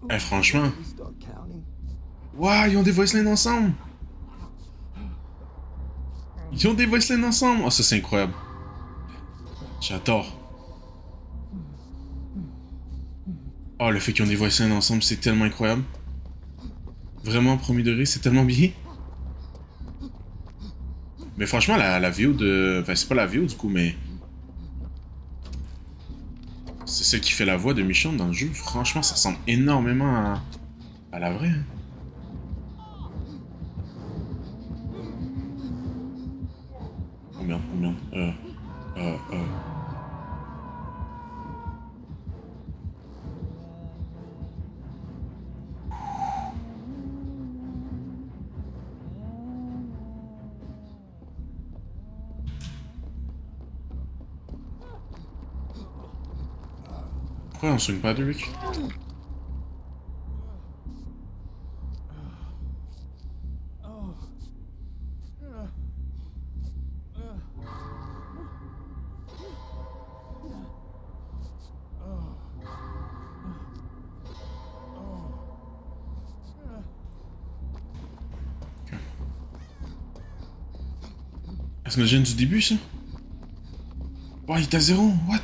Eh, franchement. We start counting. Waouh, ils ont des voice lines ensemble! Ils ont des voice lines ensemble! Oh, ça c'est incroyable. J'adore. Oh, le fait qu'ils ont des voice lines ensemble, c'est tellement incroyable. Vraiment, premier degré, c'est tellement bien. Mais franchement, la VO de... Enfin, c'est pas la VO du coup, mais... C'est celle qui fait la voix de Michonne dans le jeu. Franchement, ça ressemble énormément à la vraie. Hein. Oh merde, oh merde. Pourquoi on soigne pas de Rick? Ah, ça me gêne du début, ça? Oh, il est à 0, what?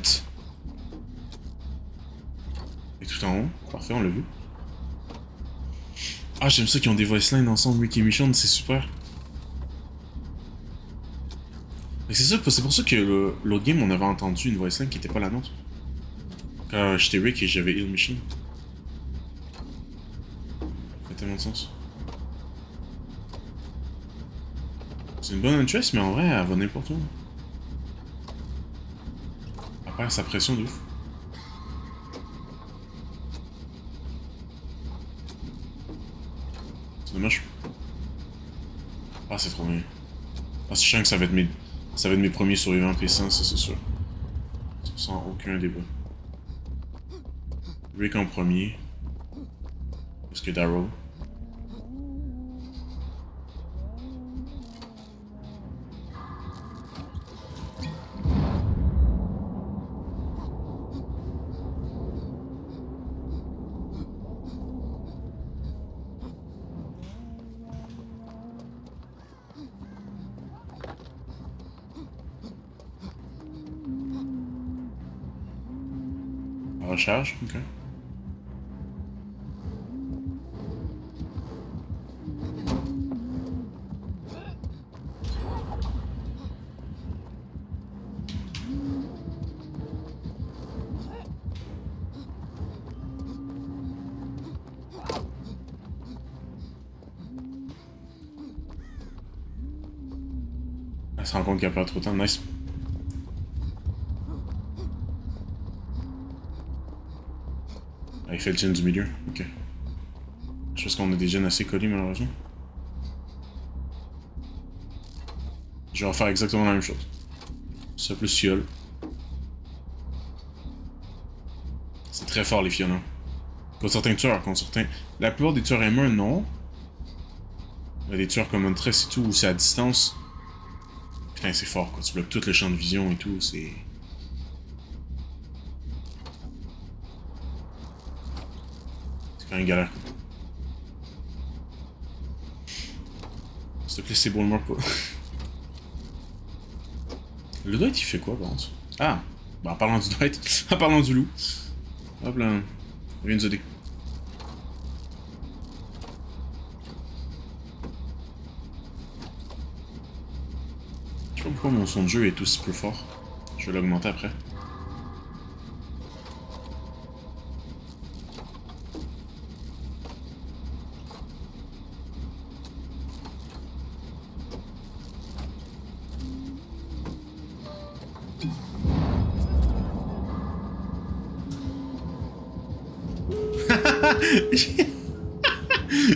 Et tout en haut, parfait, on l'a vu. Ah, j'aime ça qu'ils ont des voice lines ensemble, Rick et Michonne, c'est super. Mais c'est pour ça que l'autre game, on avait entendu une voice line qui était pas la nôtre. Quand j'étais Rick et j'avais heal Michonne. Ça fait tellement de sens. C'est une bonne entrance, mais en vrai, elle va n'importe où. Elle perd sa pression de ouf. C'est dommage. Ah, c'est trop bien. Ah, je sens que ça va être mes premiers survivants puissants, ça c'est sûr. Sans aucun débat. Rick en premier. Est-ce que Darrow? Recharge, ok. Elle se rend compte qu'il n'y a pas trop de temps, nice. Ah, il fait le gen du milieu, ok. Je pense qu'on a des gens assez collés malheureusement. Je vais refaire exactement la même chose. Ça plus fiole. C'est très fort les fioles, hein. Contre certains tueurs, contre certains... La plupart des tueurs M1, non. Il y a des tueurs comme Huntress et tout, où c'est à distance. Putain, c'est fort, quoi. Tu bloques tout le champ de vision et tout, c'est... C'est quand même galère, quoi. S'il te plaît, c'est bon, le mort, quoi. Le Dwight, il fait quoi, par contre? Ah! Bah, en parlant du Dwight, en parlant du loup. Hop là, il vient nous aider. Je sais pas pourquoi mon son de jeu est aussi peu fort. Je vais l'augmenter après.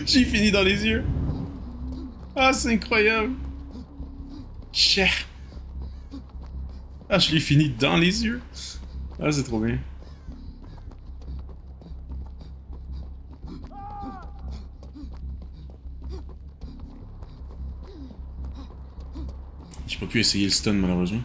J'ai fini dans les yeux. Ah, c'est incroyable. Cher. Ah, je l'ai fini dans les yeux. Ah, c'est trop bien. J'ai pas pu essayer le stun malheureusement.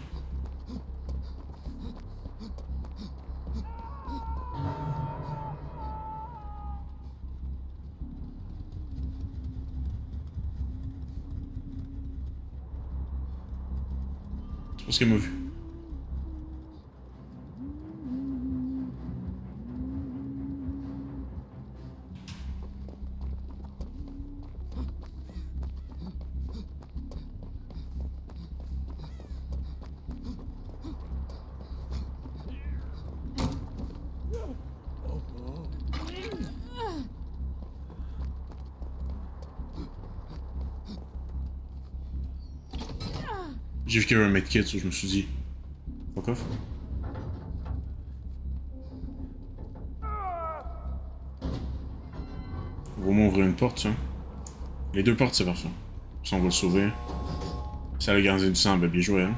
Je pense qu'elle m'a vu. J'ai vu qu'il y avait un medkit, so je me suis dit. Fuck off. On va au moins ouvrir une porte, ça. Les deux portes, c'est parfait. Ça, on va le sauver. Ça, le gardien du sang, ben bien joué, hein.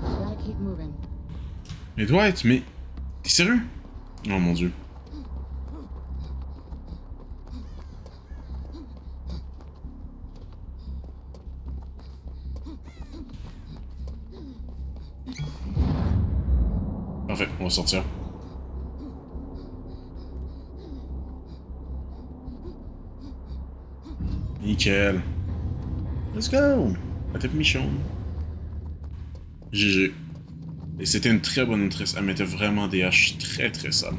Gotta keep moving. Mais Dwight, mais. T'es sérieux? Oh mon dieu. Parfait, on va sortir. Nickel. Let's go! La tête Michonne. GG. Et c'était une très bonne maîtresse. Elle mettait vraiment des haches très très sales.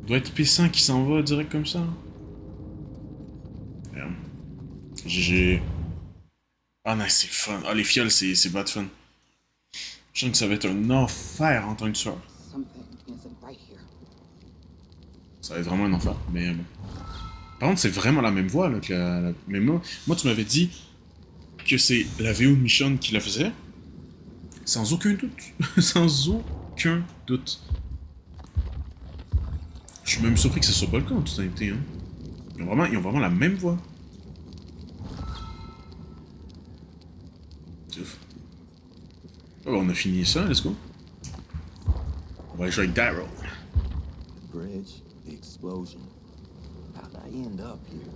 Doit être P5 qui s'en va direct comme ça. Merde. GG. Ah nice, c'est fun. Ah les fioles, c'est pas de fun. Je sens que ça va être un enfer en tant que tueur. Something isn't right here. Ça va être vraiment un enfer, mais bon. Par contre, c'est vraiment la même voix là, que mais moi, tu m'avais dit que c'est la VO de Michonne qui la faisait. Sans aucun doute. Sans aucun doute. Je suis même surpris que ce soit pas le cas en toute honnêteté. Hein. Ils ont vraiment la même voix. C'est ouf. Oh, on a fini ça, let's go. On va aller jouer avec Daryl. The bridge, the explosion. How'd I end up here?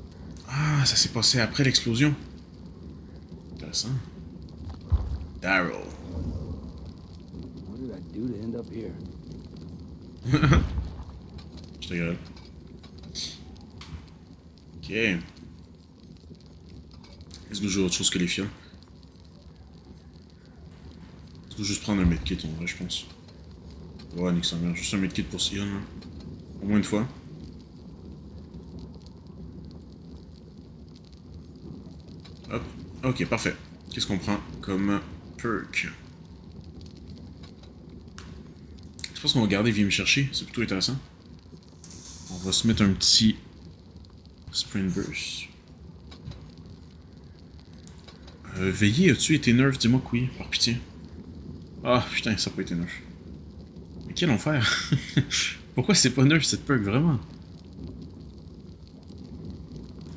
Ah, ça s'est passé après l'explosion. Intéressant. Daryl. What did I do to end up here? Je te gueule. Ok. Est-ce que je joue autre chose que les fioles? Est-ce que je vais juste prendre un medkit en vrai, je pense. Ouais, nique sa mère. Juste un medkit pour Sion, hein. Au moins une fois. Hop. Ok, parfait. Qu'est-ce qu'on prend comme perk? Je pense qu'on va garder Viens me chercher, c'est plutôt intéressant. On va se mettre un petit Sprint Burst. Veillez, as-tu été nerf? Dis-moi que oui, par pitié. Ah putain, ça n'a pas été nerf. Mais quel enfer! Pourquoi c'est pas nerf cette perk, vraiment?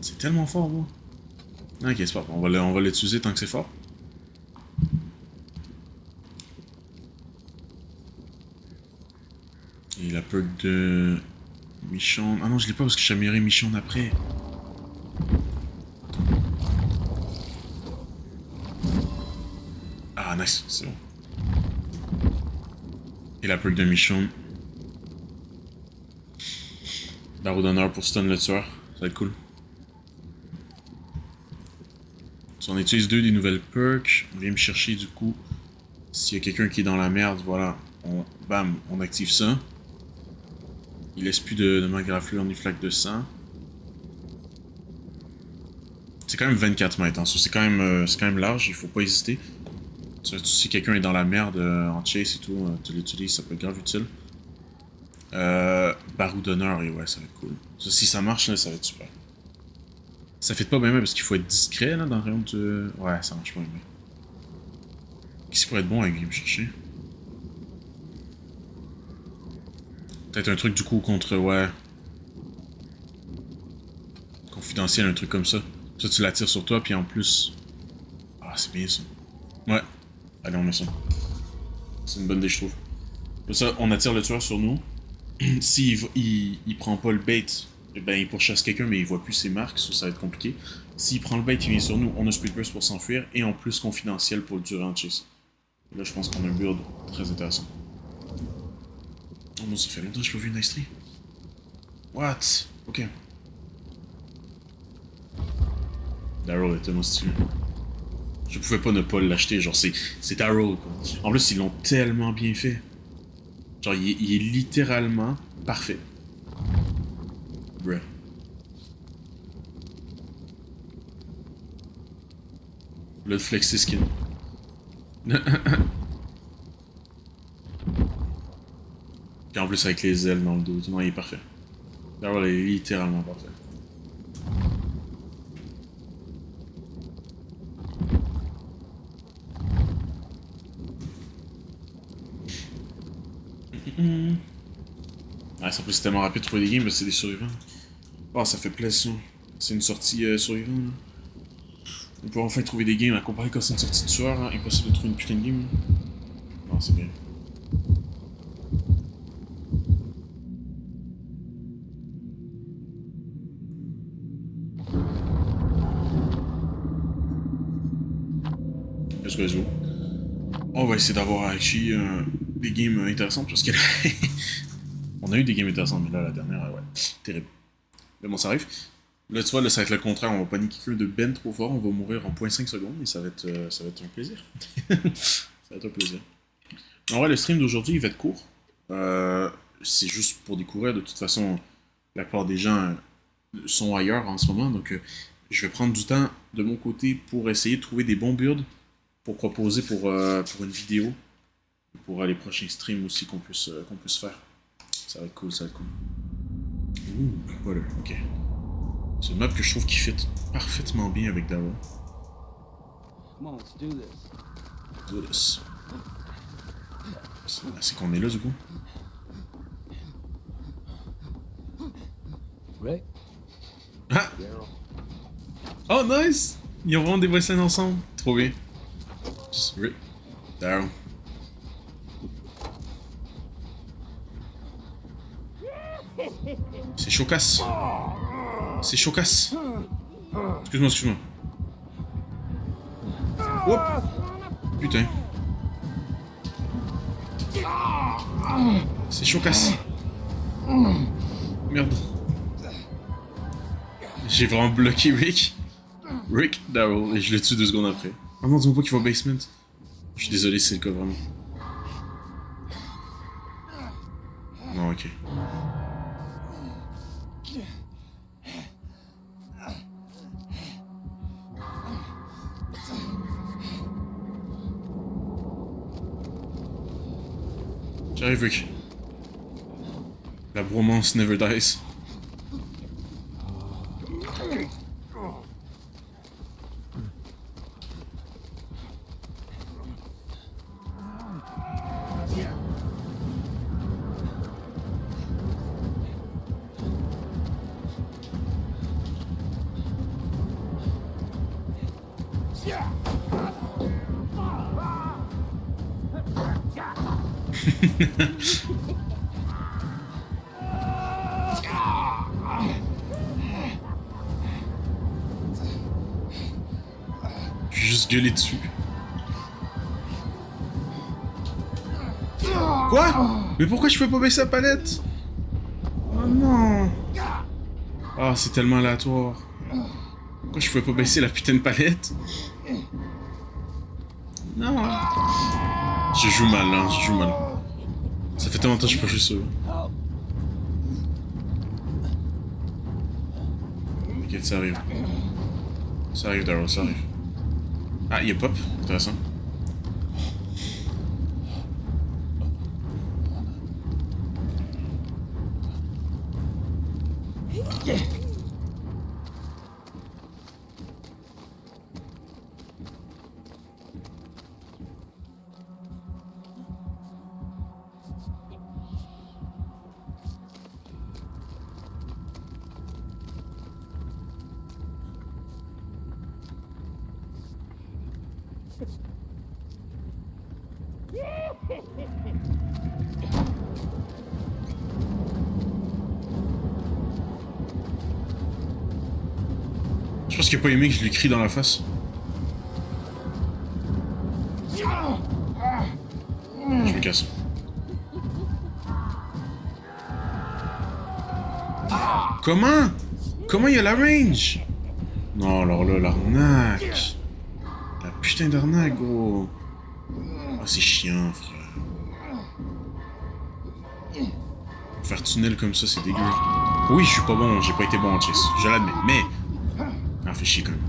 C'est tellement fort, moi. Ok, c'est pas grave, on va l'utiliser tant que c'est fort. Et la perk de Michonne. Ah non, je l'ai pas parce que j'ai amélioré Michonne après. Ah, nice, c'est bon. Et la perk de Michonne. Barreau d'honneur pour stun le tueur. Ça va être cool. Si on utilise deux des nouvelles perks, on vient me chercher du coup. S'il y a quelqu'un qui est dans la merde, voilà. Bam, on active ça. Il laisse plus de magraflure ni flaque de sang. C'est quand même 24 mètres, hein. C'est quand même large, il faut pas hésiter. Si quelqu'un est dans la merde en chase et tout, tu l'utilises, ça peut être grave utile. Barreau d'honneur, et ouais, ça va être cool. Ça, si ça marche, là, ça va être super. Ça fait pas bien parce qu'il faut être discret là, dans le rayon de... Ouais, ça marche pas bien. Qu'est-ce qui pourrait être bon avec me chercher? Peut-être un truc du coup contre... Ouais. Confidentiel, un truc comme ça. Ça, tu l'attires sur toi, puis en plus... Ah, c'est bien ça. Ouais. Allez, on met ça. C'est une bonne idée, je trouve. Comme ça, on attire le tueur sur nous. S'il il prend pas le bait, eh ben il pourchasse quelqu'un, mais il voit plus ses marques, ça va être compliqué. S'il prend le bait, il vient sur nous, on a Speed Burst pour s'enfuir, et en plus confidentiel pour le durer en chase. Là, je pense qu'on a un build très intéressant. Oh non, ça fait longtemps que je n'ai pas vu une Ice Tree. What? Ok. Daryl est tellement stylé. Je pouvais pas ne pas l'acheter, genre c'est Daryl quoi. En plus, ils l'ont tellement bien fait. Genre, il est littéralement parfait. Bruh. Le flexi skin. Et en plus avec les ailes dans le dos, non, il est parfait. Daryl est littéralement parfait. Ouais, ça peut c'est tellement rapide de trouver des games, mais c'est des survivants. Oh, ça fait plaisir. C'est une sortie survivant. Là. On peut enfin trouver des games à comparer quand c'est une sortie de tueur. Hein. Impossible de trouver une putain de game. Non, c'est bien. Let's go, let's go. On va essayer d'avoir actually des games intéressantes parce que là, on a eu des games intéressantes, mais là, la dernière, ouais, terrible. Mais bon, ça arrive. Là, tu vois, là, ça va être le contraire. On va paniquer quelqu'un de ben trop fort. On va mourir en 0.5 secondes et ça va être un plaisir. Ça va être un plaisir. En vrai, le stream d'aujourd'hui, il va être court. C'est juste pour découvrir. De toute façon, la plupart des gens sont ailleurs en ce moment. Donc, je vais prendre du temps de mon côté pour essayer de trouver des bons builds pour proposer pour une vidéo. Pour les prochains streams aussi qu'on puisse faire. Ça va être cool, ça va être cool. Ouh, voilà, ok. C'est une map que je trouve qui fit parfaitement bien avec Daryl. Come on, let's do this. Do this. C'est qu'on est là du coup. Right? Ah! Oh nice! Ils ont vraiment des voix scènes ensemble. Trop bien. Just rip. Daryl. C'est chocasse. C'est chocasse. Excuse-moi, excuse-moi. Hop! Putain. C'est chocasse. Merde. J'ai vraiment bloqué Rick. Rick Daryl et je le tue 2 secondes après. Oh non, dis-moi pas qu'il va au basement. Je suis désolé, c'est le cas vraiment. Non, ok. J'arrive, Rick. La bromance never dies. Je vais juste gueuler dessus. Quoi? Mais pourquoi je peux pas baisser la palette? Oh non! Ah, c'est tellement aléatoire. Pourquoi je peux pas baisser la putain de palette? Non! Je joue mal, hein, je joue mal. Ça fait tellement de temps que je peux jouer ça. T'inquiète, ça arrive. Ça arrive, Daryl, ça arrive. Ah, il y a Pop, intéressant. Je pense qu'il a pas aimé que je lui crie dans la face. Je me casse. Comment? Comment il y a la range? Non, alors là, l'arnaque. La putain d'arnaque, gros. Ah, c'est chiant, frère. Faire tunnel comme ça, c'est dégueu. Oui, je suis pas bon, j'ai pas été bon en chess. Je l'admets, mais... Ah, fait chier quand même.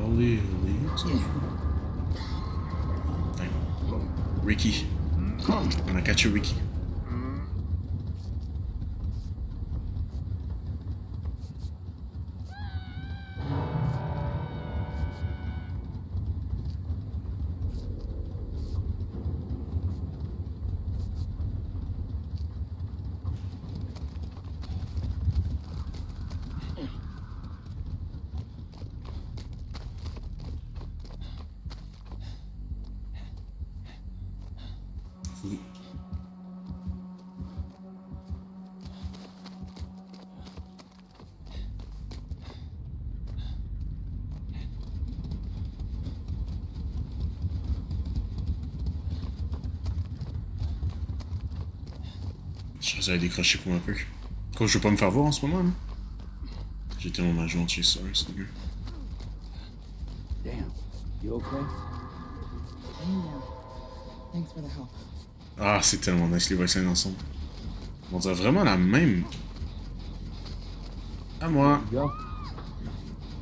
Holy, Ricky. On a catché Ricky. Je vais décrocher pour un peu. Quoi, je veux pas me faire voir en ce moment, là? J'ai tellement mal joué en chasseur, c'est dégueu. Damn. You okay? Hang down. Thanks for the help. Ah, c'est tellement nice les voice lines ensemble. On dirait vraiment la même. À moi. Go.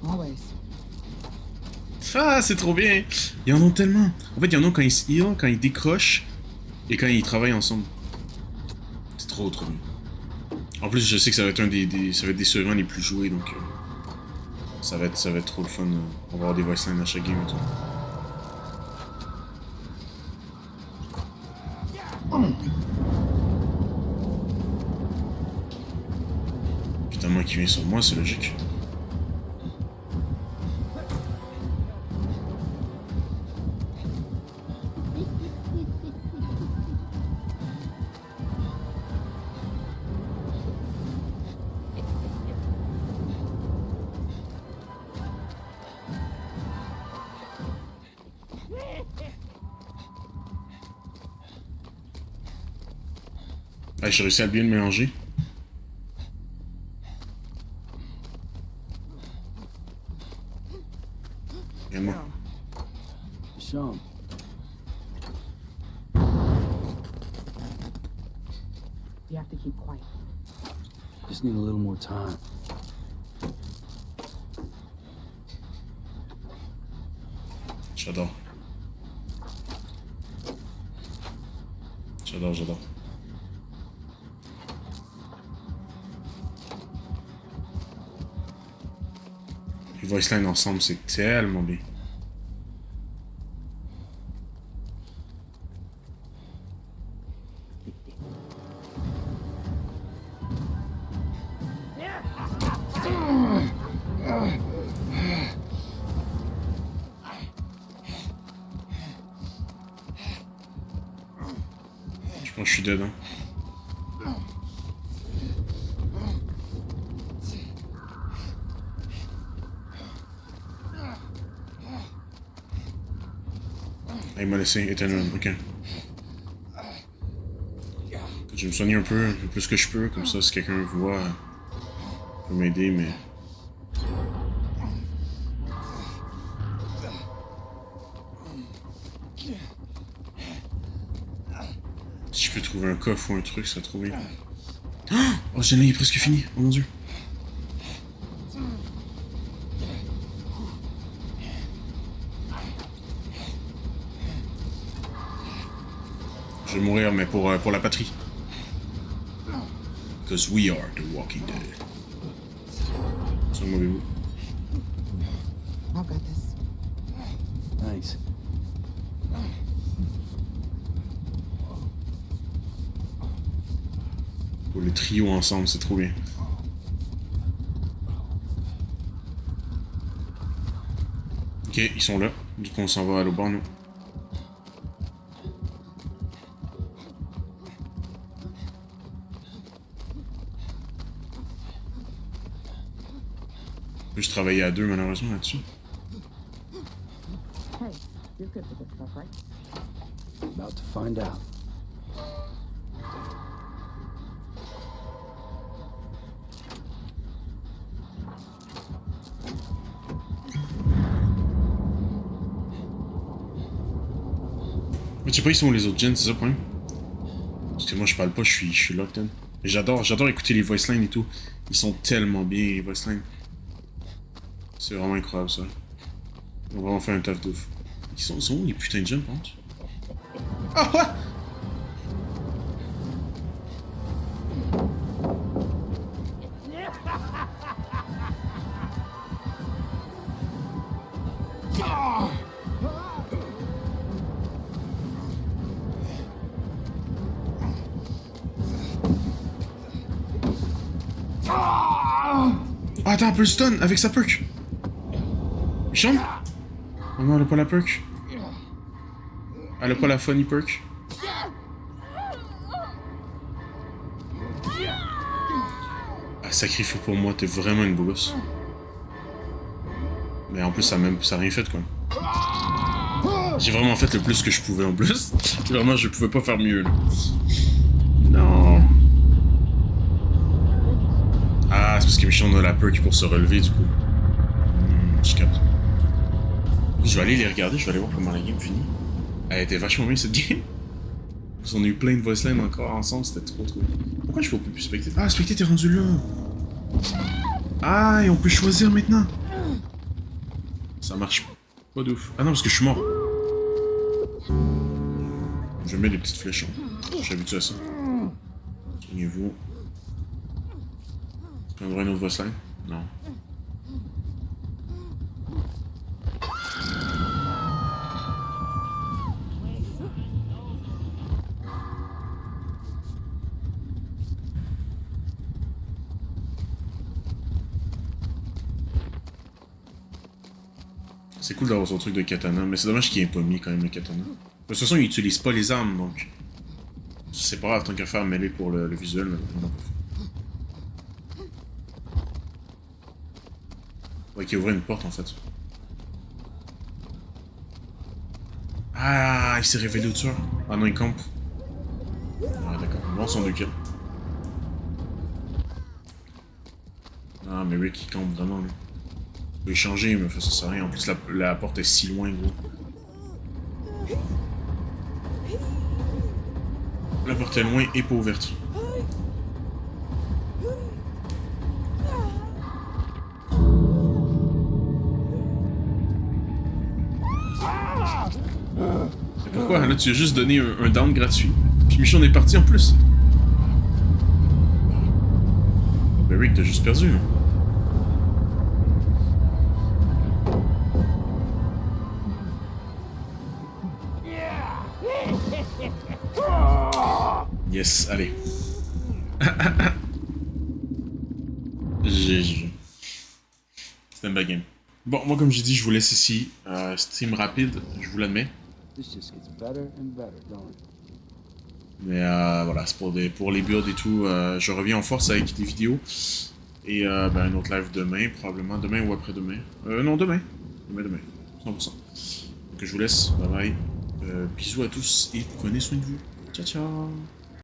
Always. Ah, c'est trop bien. Il y en a tellement. En fait, il y en a quand ils se heal, quand ils décrochent, et quand ils travaillent ensemble. C'est trop bien. En plus, je sais que ça va être ça va être des survivants les plus joués, donc ça va être trop le fun. On va avoir des voice lines à chaque game et tout. Putain, moi qui vient sur moi, c'est logique. Ah, j'ai réussi à bien le mélanger. Regarde-moi. Sean. You have to keep quiet. Just need a little more time. J'adore. J'adore. Les voice lines ensemble, c'est tellement bien. Je pense que je suis dedans. Ah, il m'a laissé éternellement, ok. Je vais me soigner un peu, le plus que je peux, comme ça si quelqu'un voit, peut m'aider, mais... Si je peux trouver un coffre ou un truc, ça serait trop bien. Oh, ce il est presque fini, oh mon dieu. Je vais mourir, mais pour la patrie. Because we are the Walking Dead. C'est un mauvais bout. I've got this. Thanks. Oh, le trio ensemble, c'est trop bien. Ok, ils sont là. Du coup, on s'en va à l'auban, nous. Je travailler à deux, malheureusement, là-dessus. Hey, you're good with this stuff, right? About to find out. Mais tu sais pas, ils sont où les autres gens, c'est ça le problème? Parce que moi, je parle pas, je suis locked in. Et j'adore écouter les voice lines et tout. Ils sont tellement bien, les voice lines. C'est vraiment incroyable, ça. Ils ont vraiment fait un taf de ouf. Ils sont où, les putains de gens, par contre? Ah ouais! Ah, attends, elle peut le stun avec sa perk. Michonne? Oh non, elle a pas la perk. Elle a pas la funny perk. Ah, sacrifice pour moi, t'es vraiment une bosse. Mais en plus, ça a rien fait, quoi. J'ai vraiment fait le plus que je pouvais, en plus. Vraiment, je pouvais pas faire mieux, là. Non. Ah, c'est parce que Michonne a la perk pour se relever, du coup. Je capte. Je vais aller les regarder, je vais aller voir comment la game finit. Elle était vachement bien, cette game. On a eu plein de voice lines encore ensemble, c'était trop bien. Pourquoi je peux plus spectater? Ah, spectater t'es rendu là. Ah, et on peut choisir maintenant. Ça marche pas de ouf. Ah non, parce que je suis mort. Je mets des petites flèches. Je suis habitué à ça. Soignez-vous. Tu prendras une autre voice line? Non. C'est cool d'avoir son truc de katana, mais c'est dommage qu'il ait pas mis quand même le katana. De toute façon, il utilise pas les armes, donc... C'est pas grave, tant qu'à faire mêler pour le visuel, mais non. Ouais, qu'il ouvre une porte, en fait. Ah, il s'est révélé au tueur. Ah non, il campe. Ah d'accord, bon, son deux kills. Ah, mais Rick, il campe vraiment, lui. Je peux échanger, mais ça sert à rien. En plus, la porte est si loin, gros. La porte est loin et pas ouverte. Et pourquoi? Là, tu as juste donné un down gratuit. Puis Michonne est parti en plus. Ben Rick, t'as juste perdu. Hein. Yes, allez. GG. C'était une bad game. Bon, moi, comme j'ai dit, je vous laisse ici. Stream rapide, je vous l'admets. This just gets better and better, don't it? Mais voilà, c'est pour les builds et tout. Je reviens en force avec des vidéos. Et ben, un autre live demain, probablement. Demain ou après-demain. Non, demain. Demain. 100%. Donc je vous laisse. Bye bye. Bisous à tous et prenez soin de vous. Ciao, ciao.